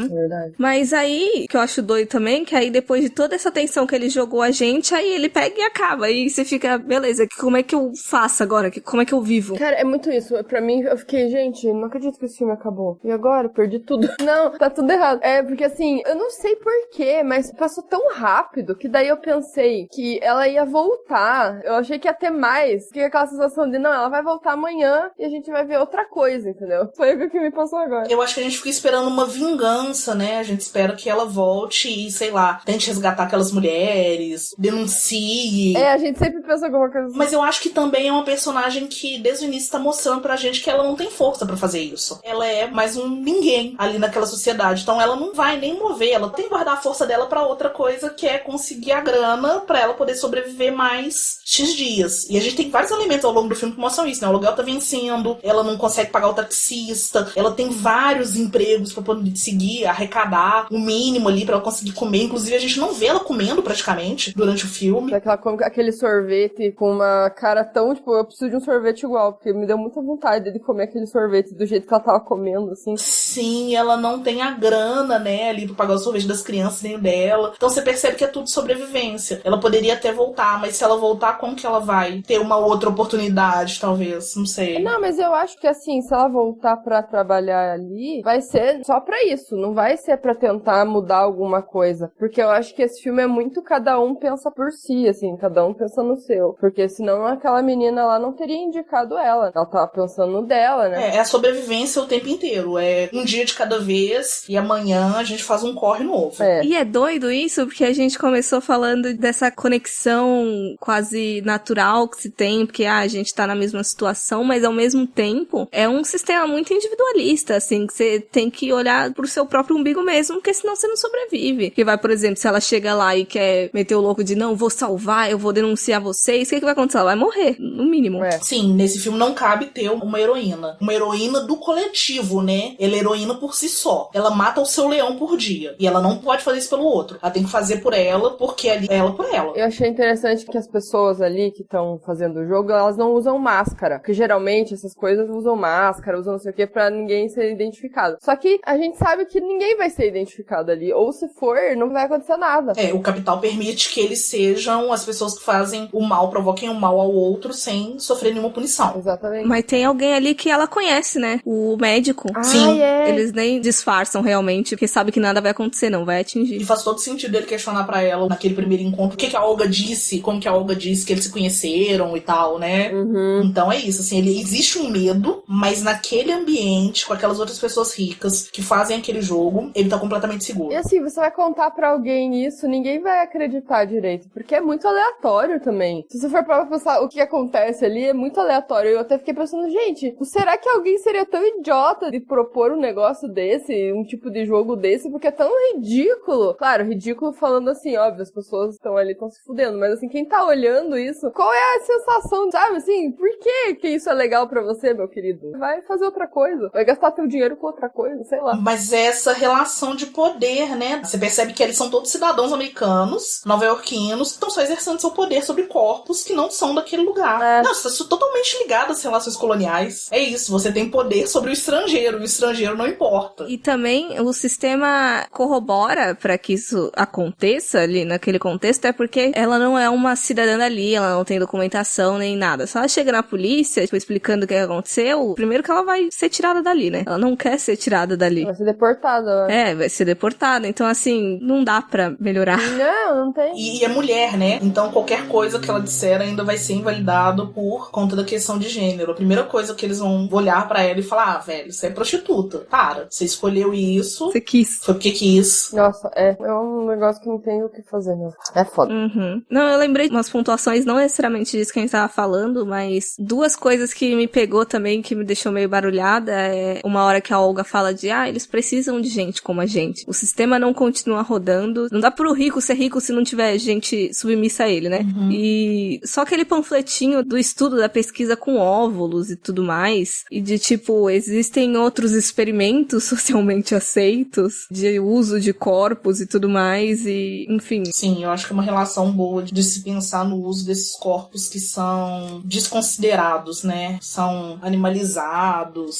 Verdade. Mas aí, que eu acho doido também, que aí depois de toda essa tensão que ele jogou a gente, aí ele pega e acaba. E você fica, beleza, como é que eu faço agora? Como é que eu vivo? Cara, é muito isso. Pra mim, eu fiquei, gente, não acredito que esse filme acabou. E agora? Perdi tudo. Não, tá tudo errado. Porque assim, eu não sei porquê, mas passou tão rápido que daí eu pensei que ela ia voltar. Eu achei que ia ter mais. Fiquei aquela sensação de, não, ela vai voltar amanhã e e a gente vai ver outra coisa, entendeu? Foi o que me passou agora. Eu acho que a gente fica esperando uma vingança, né? A gente espera que ela volte e, sei lá, tente resgatar aquelas mulheres, denuncie. A gente sempre pensa alguma coisa assim. Mas eu acho que também é uma personagem que, desde o início, tá mostrando pra gente que ela não tem força pra fazer isso. Ela é mais um ninguém ali naquela sociedade. Então ela não vai nem mover. Ela tem que guardar a força dela pra outra coisa, que é conseguir a grana pra ela poder sobreviver mais X dias. E a gente tem vários elementos ao longo do filme que mostram isso, né? O aluguel tá vencendo, ela não consegue pagar o taxista, ela tem vários empregos pra poder seguir, arrecadar o mínimo ali pra ela conseguir comer. Inclusive, a gente não vê ela comendo praticamente durante o filme. Ela come aquele sorvete com uma cara tão, tipo, eu preciso de um sorvete igual, porque me deu muita vontade de comer aquele sorvete do jeito que ela tava comendo, assim. Sim, ela não tem a grana, né, ali pra pagar o sorvete das crianças, nem o dela. Então você percebe que é tudo sobrevivência. Ela poderia até voltar, mas se ela voltar, como que ela vai ter uma outra oportunidade, talvez? Não sei. Não, mas eu acho que, assim, se ela voltar pra trabalhar ali, vai ser só pra isso. Não vai ser pra tentar mudar alguma coisa. Porque eu acho que esse filme é muito cada um pensa por si, assim, cada um pensa no seu. Porque senão aquela menina lá não teria indicado ela. Ela tava pensando no dela, né? É a sobrevivência o tempo inteiro. É um dia de cada vez e amanhã a gente faz um corre novo. E é doido isso, porque a gente começou falando dessa conexão quase natural que se tem, porque a gente tá na mesma situação, mas ao mesmo tempo é um sistema muito individualista, assim, que você tem que olhar pro seu próprio umbigo mesmo, porque senão você não sobrevive. Que vai, por exemplo, se ela chega lá e quer meter o louco de não, vou salvar, eu vou denunciar vocês, o que vai acontecer? Ela vai morrer, no mínimo. Sim, nesse filme não cabe ter uma heroína. Uma heroína do coletivo, né? Ela é heroína por si só. Ela mata o seu leão por dia. E ela não pode fazer isso pelo outro. Ela tem que fazer por ela, porque ali é ela por ela. Eu achei interessante que as pessoas ali que estão fazendo o jogo, elas não usam máscara. Porque geralmente essas coisas usam máscara, usam não sei o que, pra ninguém ser identificado. Só que a gente sabe que ninguém vai ser identificado ali. Ou se for, não vai acontecer nada. O capital permite que eles sejam as pessoas que fazem o mal, provoquem o mal ao outro sem sofrer nenhuma punição. Exatamente. Mas tem alguém ali que ela conhece, né? O médico. Sim. Eles nem disfarçam realmente, porque sabe que nada vai acontecer, não vai atingir. E faz todo sentido ele questionar pra ela naquele primeiro encontro o que a Olga disse, como que a Olga disse que eles se conheceram e tal, né? Então é isso, assim, existe um medo, mas naquele ambiente, com aquelas outras pessoas ricas que fazem aquele jogo, ele tá completamente seguro. E assim, você vai contar pra alguém isso, ninguém vai acreditar direito, porque é muito aleatório também. Se você for pra pensar o que acontece ali, é muito aleatório. Eu até fiquei pensando, gente, será que alguém seria tão idiota de propor um negócio desse, um tipo de jogo desse, porque é tão ridículo? Claro, ridículo falando assim, óbvio, as pessoas estão ali, estão se fudendo, mas assim, quem tá olhando isso, qual é a sensação, sabe, assim, por que isso é legal pra você, meu querido? Vai fazer outra coisa, vai gastar teu dinheiro com outra coisa, sei lá. Mas essa relação de poder, né? Você percebe que eles são todos cidadãos americanos, nova-iorquinos, que estão só exercendo seu poder sobre corpos que não são daquele lugar. Não, isso tá totalmente ligado às relações coloniais. É isso, você tem poder sobre o estrangeiro não importa. E também o sistema corrobora pra que isso aconteça ali naquele contexto, é porque ela não é uma cidadã dali, ela não tem documentação nem nada. Se ela chega na polícia, tipo, explicando o que aconteceu, primeiro que ela vai ser tirada dali, né? Ela não quer ser tirada dali. Vai ser deportada. Vai ser deportada. Então, assim, não dá pra melhorar. Não tem. E é mulher, né? Então qualquer coisa que ela disser ainda vai ser invalidado por conta da questão de gênero. A primeira coisa que eles vão olhar pra ela e falar, velho, você é prostituta. Para, você escolheu isso. Você quis. Foi porque quis. Nossa, é um negócio que não tem o que fazer, não. É foda. Não, eu lembrei de umas pontuações, não necessariamente disso que a gente tava falando, mas duas coisas que me pegou também, que me deixou meio barulhada, é uma hora que a Olga fala de, eles precisam de gente como a gente. O sistema não continua rodando. Não dá pro rico ser rico se não tiver gente submissa a ele, né? E só aquele panfletinho do estudo da pesquisa com óvulos e tudo mais, e de tipo, existem outros experimentos socialmente aceitos de uso de corpos e tudo mais, e enfim. Sim, eu acho que é uma relação boa de se pensar no uso desses corpos que são desconsiderados, né? São animalizados,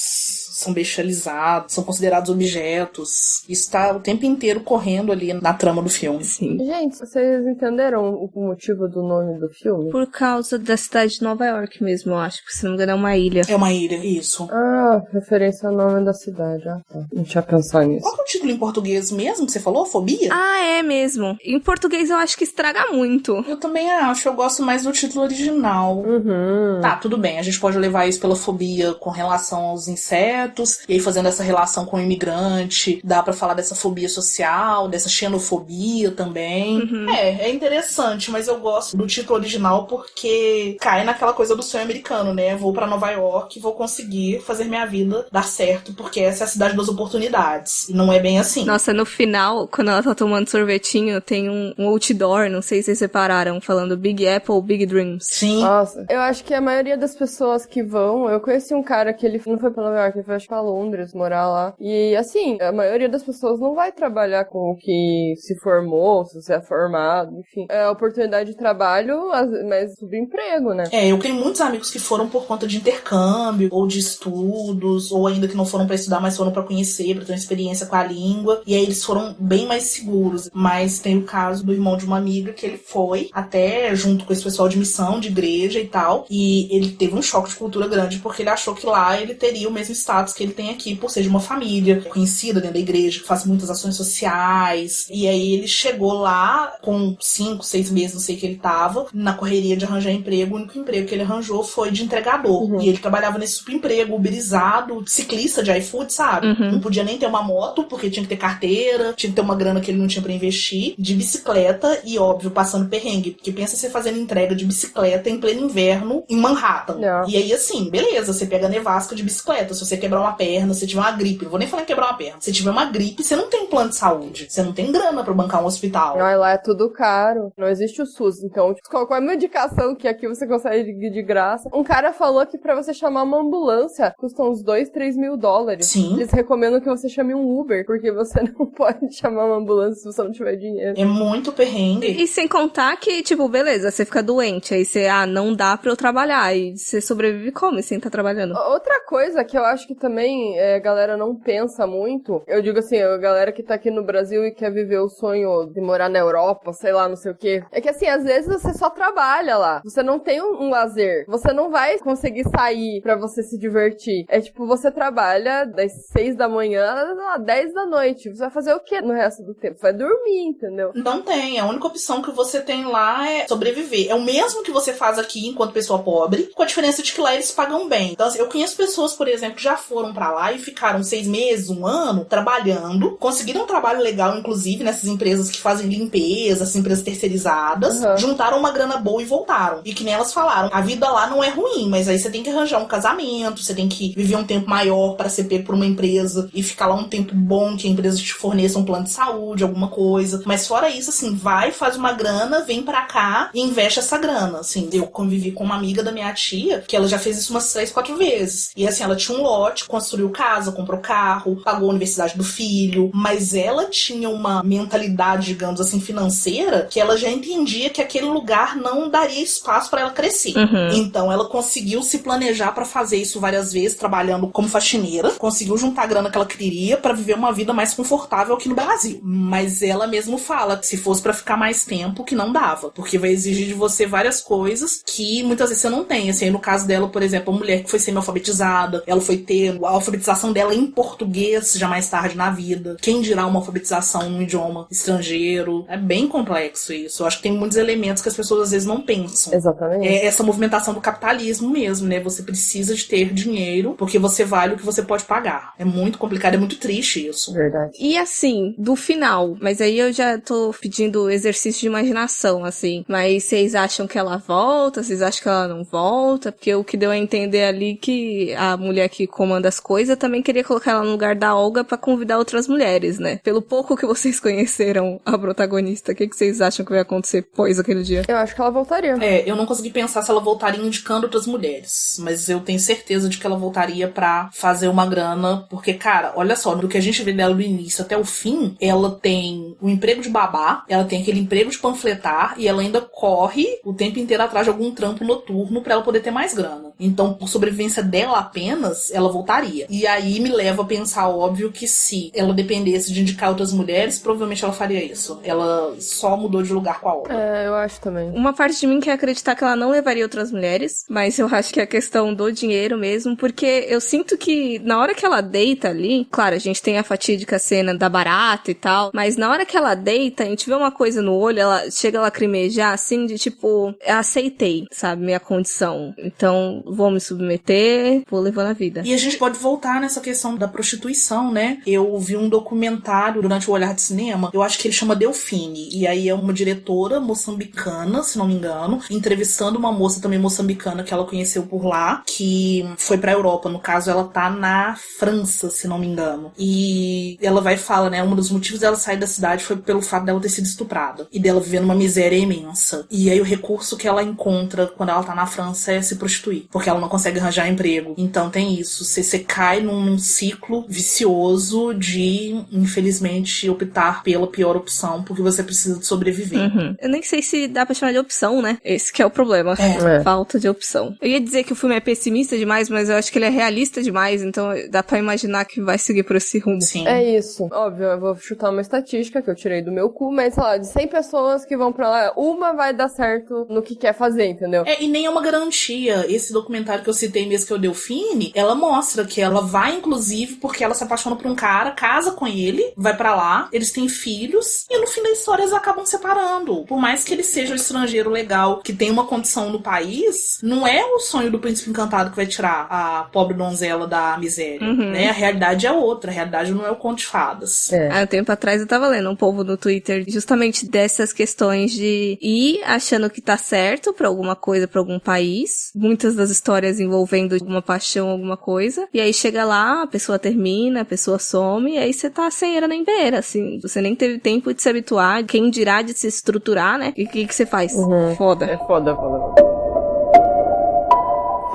são bestializados, são considerados objetos. Isso tá o tempo inteiro correndo ali na trama do filme. Sim. Gente, vocês entenderam o motivo do nome do filme? Por causa da cidade de Nova York mesmo, eu acho. Porque se não me engano é uma ilha. É uma ilha, isso. Ah, referência ao nome da cidade. Ah, tá. Não tinha pensado nisso. Qual que é o título em português mesmo que você falou? Fobia? Ah, é mesmo. Em português eu acho que estraga muito. Eu também acho. Eu gosto mais do título original. Uhum. Tá, tudo bem. A gente pode levar isso pela fobia com relação aos insetos. E aí fazendo essa relação com o imigrante. Dá pra falar dessa fobia social, dessa xenofobia também. Uhum. É interessante, mas eu gosto do título original porque cai naquela coisa do sonho americano, né? Vou pra Nova York e vou conseguir fazer minha vida dar certo, porque essa é a cidade das oportunidades. E não é bem assim. Nossa, no final, quando ela tá tomando sorvetinho, tem um outdoor, não sei se vocês separaram, falando Big Apple, Big Dreams. Sim. Nossa, eu acho que a maioria das pessoas que vão... Eu conheci um cara que ele não foi pra Nova York, ele foi acho, pra Londres, morar lá. E assim, a maioria das pessoas não vai trabalhar com o que se formou, se você é formado, enfim. É oportunidade de trabalho, mas subemprego, né? Eu tenho muitos amigos que foram por conta de intercâmbio, ou de estudos, ou ainda que não foram pra estudar, mas foram pra conhecer, pra ter uma experiência com a língua. E aí eles foram bem mais seguros. Mas tem o caso do irmão de uma amiga que ele foi até junto com esse pessoal de missão, de igreja e tal. E ele teve um choque de cultura grande, porque ele achou que lá ele teria o mesmo status que ele tem aqui, por ser de uma família conhecida dentro da igreja, que faz muitas ações sociais. E aí ele chegou lá com 5, 6 meses, não sei o que ele tava, na correria de arranjar emprego. O único emprego que ele arranjou foi de entregador. Uhum. E ele trabalhava nesse subemprego, uberizado, ciclista de iFood, sabe? Uhum. Não podia nem ter uma moto, porque tinha que ter carteira, tinha que ter uma grana que ele não tinha pra investir, de bicicleta e, óbvio, passando perrengue. Porque pensa você fazendo entrega de bicicleta em pleno inverno em Manhattan. Não. E aí, assim, beleza, você pega a nevasca de bicicleta. Se você quebrar uma perna, se tiver uma gripe, não vou nem falar em quebrar uma perna. Se tiver uma gripe, você não tem um plano de saúde. Você não tem grana pra bancar um hospital. Não, lá é tudo caro. Não existe o SUS. Então, tipo, qual é a medicação que aqui você consegue de graça? Um cara falou que pra você chamar uma ambulância custa uns 2, 3 mil dólares. Sim. Eles recomendam que você chame um Uber, porque você não pode chamar uma ambulância se você não tiver dinheiro. É muito perrengue. E sem contar que, tipo, beleza, você fica doente, aí você, não dá pra eu trabalhar, e você sobrevive como sem estar trabalhando? Outra coisa que eu acho que também a galera não pensa muito, eu digo assim, a galera que tá aqui no Brasil e quer viver o sonho de morar na Europa, sei lá, não sei o quê, é que assim, às vezes você só trabalha lá, você não tem um lazer, você não vai conseguir sair pra você se divertir. É tipo, você trabalha das 6 da manhã às 10 da noite, você vai fazer o quê no resto do tempo? Você vai dormir, entendeu? Não tem. A única opção que você tem lá é sobreviver. É o mesmo que você faz aqui enquanto pessoa pobre, com a diferença de que lá eles pagam bem. Então, assim, eu conheço pessoas, por exemplo, que já foram pra lá e ficaram 6 meses, 1 ano, trabalhando, conseguiram um trabalho legal, inclusive, nessas empresas que fazem limpeza, essas empresas terceirizadas, juntaram uma grana boa e voltaram. E que nem elas falaram, a vida lá não é ruim, mas aí você tem que arranjar um casamento, você tem que viver um tempo maior para ser pego por uma empresa e ficar lá um tempo bom, que a empresa te forneça um plano de saúde, alguma coisa. Mas fora isso, assim, vai, faz uma grana, vem pra cá e investe essa grana. Assim, eu convivi com uma amiga da minha tia, que ela já fez isso umas 3, 4 vezes. E assim, ela tinha um lote, construiu casa, comprou carro, pagou a universidade do filho, mas ela tinha uma mentalidade, digamos assim, financeira, que ela já entendia que aquele lugar não daria espaço pra ela crescer. Uhum. Então ela conseguiu se planejar pra fazer isso várias vezes, trabalhando como faxineira, conseguiu juntar a grana que ela queria pra viver uma vida mais confortável aqui no Brasil. Mas ela mesmo fala que se fosse pra ficar mais tempo, que não dava, porque vai exigir de você várias coisas que muitas vezes você não tem. Assim, no caso dela, por exemplo, a mulher que foi semi-alfabetizada, ela foi ter a alfabetização dela em português já mais tarde na vida. Quem dirá uma alfabetização em um idioma estrangeiro? É bem complexo isso. Eu acho que tem muitos elementos que as pessoas às vezes não pensam. Exatamente. É essa movimentação do capitalismo mesmo, né? Você precisa de ter dinheiro porque você vale o que você pode pagar. É muito complicado, é muito triste isso. Verdade. E assim, do final, mas aí eu já tô pedindo exercício de imaginação, assim. Mas vocês acham que ela volta? Vocês acham que ela não volta? Porque o que deu a entender ali que a mulher que comanda as coisas também queria colocar ela no lugar da Olga pra convidar outras mulheres, né? Pelo pouco que vocês conheceram a protagonista, o que vocês acham que vai acontecer pós aquele dia? Eu acho que ela voltaria. Eu não consegui pensar se ela voltaria indicando outras mulheres, mas eu tenho certeza de que ela voltaria pra fazer uma grana, porque, cara, olha só, do que a gente vê dela do início até o fim, ela tem o emprego de babá, ela tem aquele emprego de panfletar e ela ainda corre o tempo inteiro atrás de algum trampo noturno pra ela poder ter mais grana. Então, por sobrevivência dela apenas, ela voltaria voltaria. E aí me leva a pensar, óbvio, que se ela dependesse de indicar outras mulheres, provavelmente ela faria isso. Ela só mudou de lugar com a obra. Eu acho também. Uma parte de mim quer acreditar que ela não levaria outras mulheres, mas eu acho que é a questão do dinheiro mesmo, porque eu sinto que na hora que ela deita ali, claro, a gente tem a fatídica cena da barata e tal, mas na hora que ela deita, a gente vê uma coisa no olho, ela chega a lacrimejar assim, de tipo, eu aceitei, sabe, minha condição. Então, vou me submeter, vou levando a vida. E a gente pode voltar nessa questão da prostituição, né? Eu vi um documentário durante o Olhar de Cinema, eu acho que ele chama Delfine, e aí é uma diretora moçambicana, se não me engano, entrevistando uma moça também moçambicana que ela conheceu por lá, que foi pra Europa, no caso ela tá na França, se não me engano. E ela vai e fala, né, um dos motivos dela sair da cidade foi pelo fato dela ter sido estuprada, e dela viver numa miséria imensa. E aí o recurso que ela encontra quando ela tá na França é se prostituir, porque ela não consegue arranjar emprego. Então tem isso, você cai num ciclo vicioso de, infelizmente, optar pela pior opção, porque você precisa de sobreviver. Uhum. Eu nem sei se dá pra chamar de opção, né? Esse que é o problema. Falta de opção. Eu ia dizer que o filme é pessimista demais, mas eu acho que ele é realista demais, então dá pra imaginar que vai seguir por esse rumo. Sim. É isso. Óbvio, eu vou chutar uma estatística que eu tirei do meu cu, mas, sei lá, de 100 pessoas que vão pra lá, uma vai dar certo no que quer fazer, entendeu? E nem é uma garantia. Esse documentário que eu citei mesmo, que é o Delfine, ela mostra que ela vai, inclusive, porque ela se apaixona por um cara, casa com ele, vai pra lá, eles têm filhos, e no fim da história eles acabam separando. Por mais que ele seja um estrangeiro legal, que tem uma condição no país, não é o sonho do príncipe encantado que vai tirar a pobre donzela da miséria, né? A realidade é outra, a realidade não é o conto de fadas. Há um tempo atrás eu tava lendo um povo no Twitter justamente dessas questões de ir achando que tá certo pra alguma coisa, pra algum país, muitas das histórias envolvendo alguma paixão, alguma coisa, e aí chega lá, a pessoa termina, a pessoa some, e aí você tá sem era nem beira, assim, você nem teve tempo de se habituar, quem dirá de se estruturar, né? E o que você faz? Foda. É foda.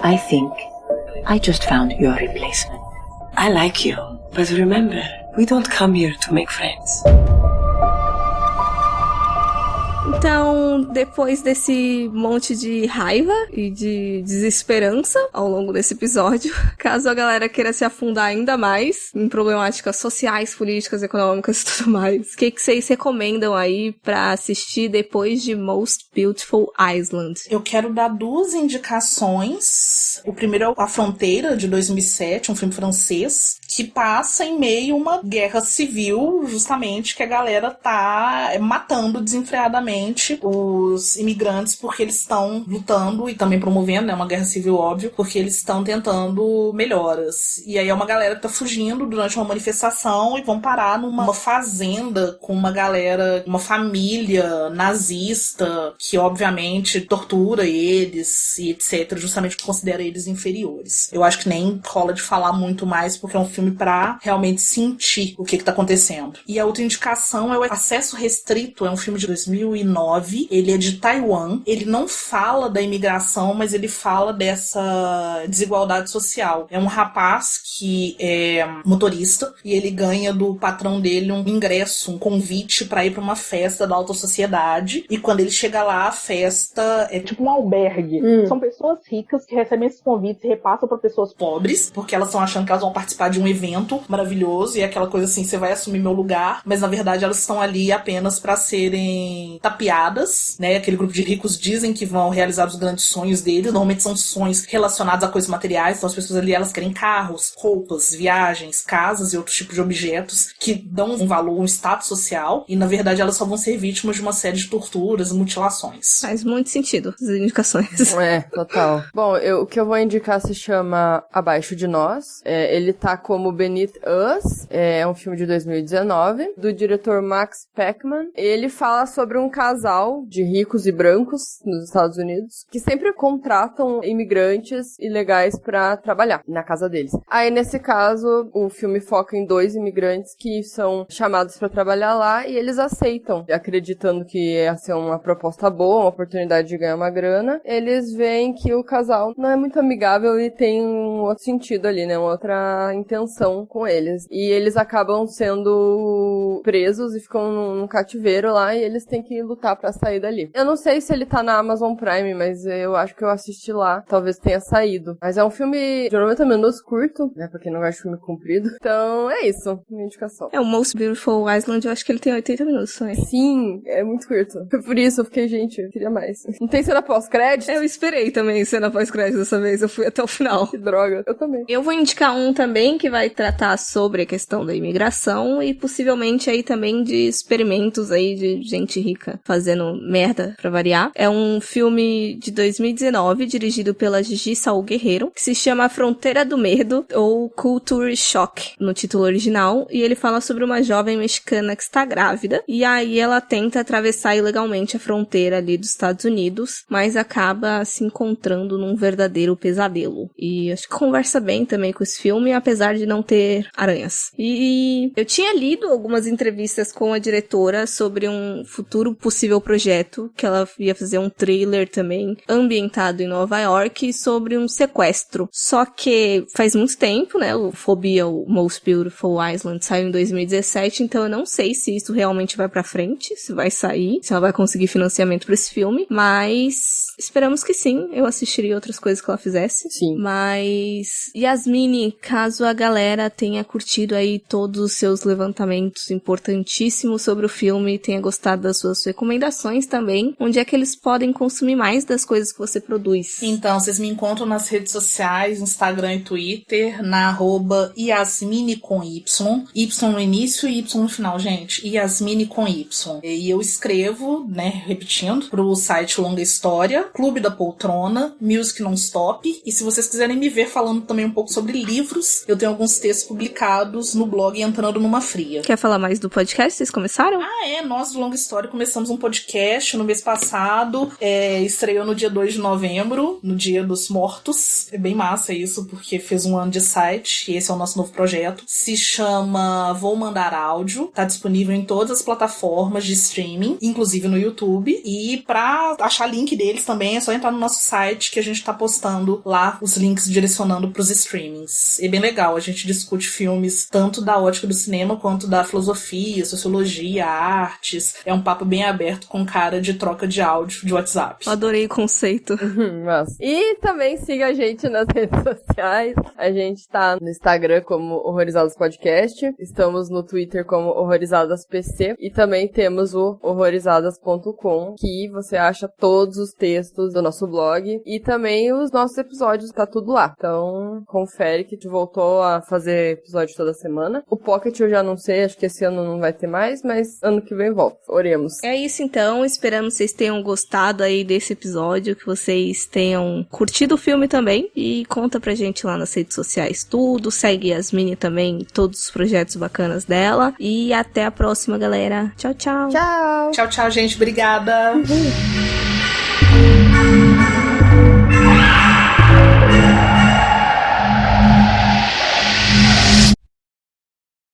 I think I just found your replacement. I like you, but remember, we don't come here to make friends. Então, depois desse monte de raiva e de desesperança ao longo desse episódio, caso a galera queira se afundar ainda mais em problemáticas sociais, políticas, econômicas e tudo mais, o que vocês recomendam aí pra assistir depois de Most Beautiful Island? Eu quero dar 2 indicações. O primeiro é A Fronteira, de 2007, um filme francês, que passa em meio a uma guerra civil, justamente, que a galera tá matando desenfreadamente os imigrantes porque eles estão lutando e também promovendo, né, uma guerra civil, óbvio, porque eles estão tentando melhoras. E aí é uma galera que tá fugindo durante uma manifestação e vão parar numa fazenda com uma galera, uma família nazista que, obviamente, tortura eles e etc, justamente porque considera eles inferiores. Eu acho que nem rola de falar muito mais porque é um filme pra realmente sentir o que tá acontecendo. E a outra indicação é o Acesso Restrito, é um filme de 2009, ele é de Taiwan, ele não fala da imigração, mas ele fala dessa desigualdade social. É um rapaz que é motorista e ele ganha do patrão dele um ingresso, um convite pra ir pra uma festa da alta sociedade, e quando ele chega lá, a festa é tipo um albergue. São pessoas ricas que recebem esses convites e repassam pra pessoas pobres, porque elas estão achando que elas vão participar de um evento maravilhoso, e é aquela coisa assim, você vai assumir meu lugar, mas na verdade elas estão ali apenas pra serem tapeadas, né? Aquele grupo de ricos dizem que vão realizar os grandes sonhos deles, normalmente são sonhos relacionados a coisas materiais, então as pessoas ali, elas querem carros, roupas, viagens, casas e outros tipos de objetos que dão um valor, um status social, e na verdade elas só vão ser vítimas de uma série de torturas e mutilações. Faz muito sentido as indicações. Total. Bom, o que eu vou indicar se chama Abaixo de Nós. Ele tá como Beneath Us, é um filme de 2019, do diretor Max Peckman. Ele fala sobre um casal de ricos e brancos nos Estados Unidos que sempre contratam imigrantes ilegais pra trabalhar na casa deles. Aí, nesse caso, o filme foca em 2 imigrantes que são chamados pra trabalhar lá e eles aceitam, acreditando que ia ser uma proposta boa, uma oportunidade de ganhar uma grana. Eles veem que o casal não é muito amigável e tem um outro sentido ali, né? Uma outra intenção com eles. E eles acabam sendo são presos e ficam num cativeiro lá e eles têm que lutar pra sair dali. Eu não sei se ele tá na Amazon Prime, mas eu acho que eu assisti lá. Talvez tenha saído. Mas é um filme de 90 minutos curto, né? Pra quem não gosta de filme comprido. Então, é isso. Minha indicação. O Most Beautiful Island, eu acho que ele tem 80 minutos só. Sim, é muito curto. Foi por isso eu fiquei, gente, eu queria mais. Não tem cena pós-crédito? Eu esperei também cena pós-crédito dessa vez, eu fui até o final. Que droga. Eu também. Eu vou indicar um também que vai tratar sobre a questão da imigração e possivelmente aí também de experimentos aí de gente rica fazendo merda, pra variar. É um filme de 2019, dirigido pela Gigi Saul Guerreiro, que se chama A Fronteira do Medo, ou Culture Shock, no título original, e ele fala sobre uma jovem mexicana que está grávida, e aí ela tenta atravessar ilegalmente a fronteira ali dos Estados Unidos, mas acaba se encontrando num verdadeiro pesadelo. E acho que conversa bem também com esse filme, apesar de não ter aranhas. E eu tinha lido algumas entrevistas com a diretora sobre um futuro possível projeto, que ela ia fazer um trailer também, ambientado em Nova York, sobre um sequestro. Só que faz muito tempo, né, o Phobia, o Most Beautiful Island, saiu em 2017, então eu não sei se isso realmente vai pra frente, se vai sair, se ela vai conseguir financiamento pra esse filme, mas esperamos que sim, eu assistiria outras coisas que ela fizesse. Sim. Mas, Yasmine, caso a galera tenha curtido aí todos os seus levantamentos importantíssimos sobre o filme, tenha gostado das suas recomendações também, onde é que eles podem consumir mais das coisas que você produz? Então, vocês me encontram nas redes sociais, Instagram e Twitter, na @Yasmine com Y. Y no início e Y no final, gente. Yasmine com Y. E eu escrevo, né, repetindo, pro site Longa História, Clube da Poltrona, Music Non-Stop. E se vocês quiserem me ver falando também um pouco sobre livros, eu tenho alguns textos publicados no blog Entrando Numa Fria. Quer falar mais do podcast? Vocês começaram? Nós do Longa História começamos um podcast no mês passado, estreou no dia 2 de novembro, no Dia dos Mortos. É bem massa isso, porque fez um ano de site, e esse é o nosso novo projeto. Se chama Vou Mandar Áudio, tá disponível em todas as plataformas de streaming, inclusive no YouTube. E pra achar link deles também é só entrar no nosso site, que a gente tá postando lá os links direcionando pros streamings. É bem legal, a gente discute filmes tanto da ótica do cinema quanto da filosofia, sociologia, artes. É um papo bem aberto com cara de troca de áudio de WhatsApp. Eu adorei o conceito. Nossa. E também siga a gente nas redes sociais. A gente tá no Instagram como Horrorizados Podcast. Estamos no Twitter como Horrorizadas PC. E também temos o horrorizadas.com, que você acha todos os textos do nosso blog. E também os nossos episódios, tá tudo lá. Então, confere que a gente voltou a fazer episódio toda semana. O Pocket eu já não sei, acho que esse ano não vai ter mais, mas ano que vem volta. Oremos. É isso então, esperamos que vocês tenham gostado aí desse episódio, que vocês tenham curtido o filme também, e conta pra gente lá nas redes sociais tudo, segue Yasmine também, todos os projetos bacanas dela, e até a próxima, galera. Tchau, tchau. Tchau. Tchau, tchau, gente. Obrigada.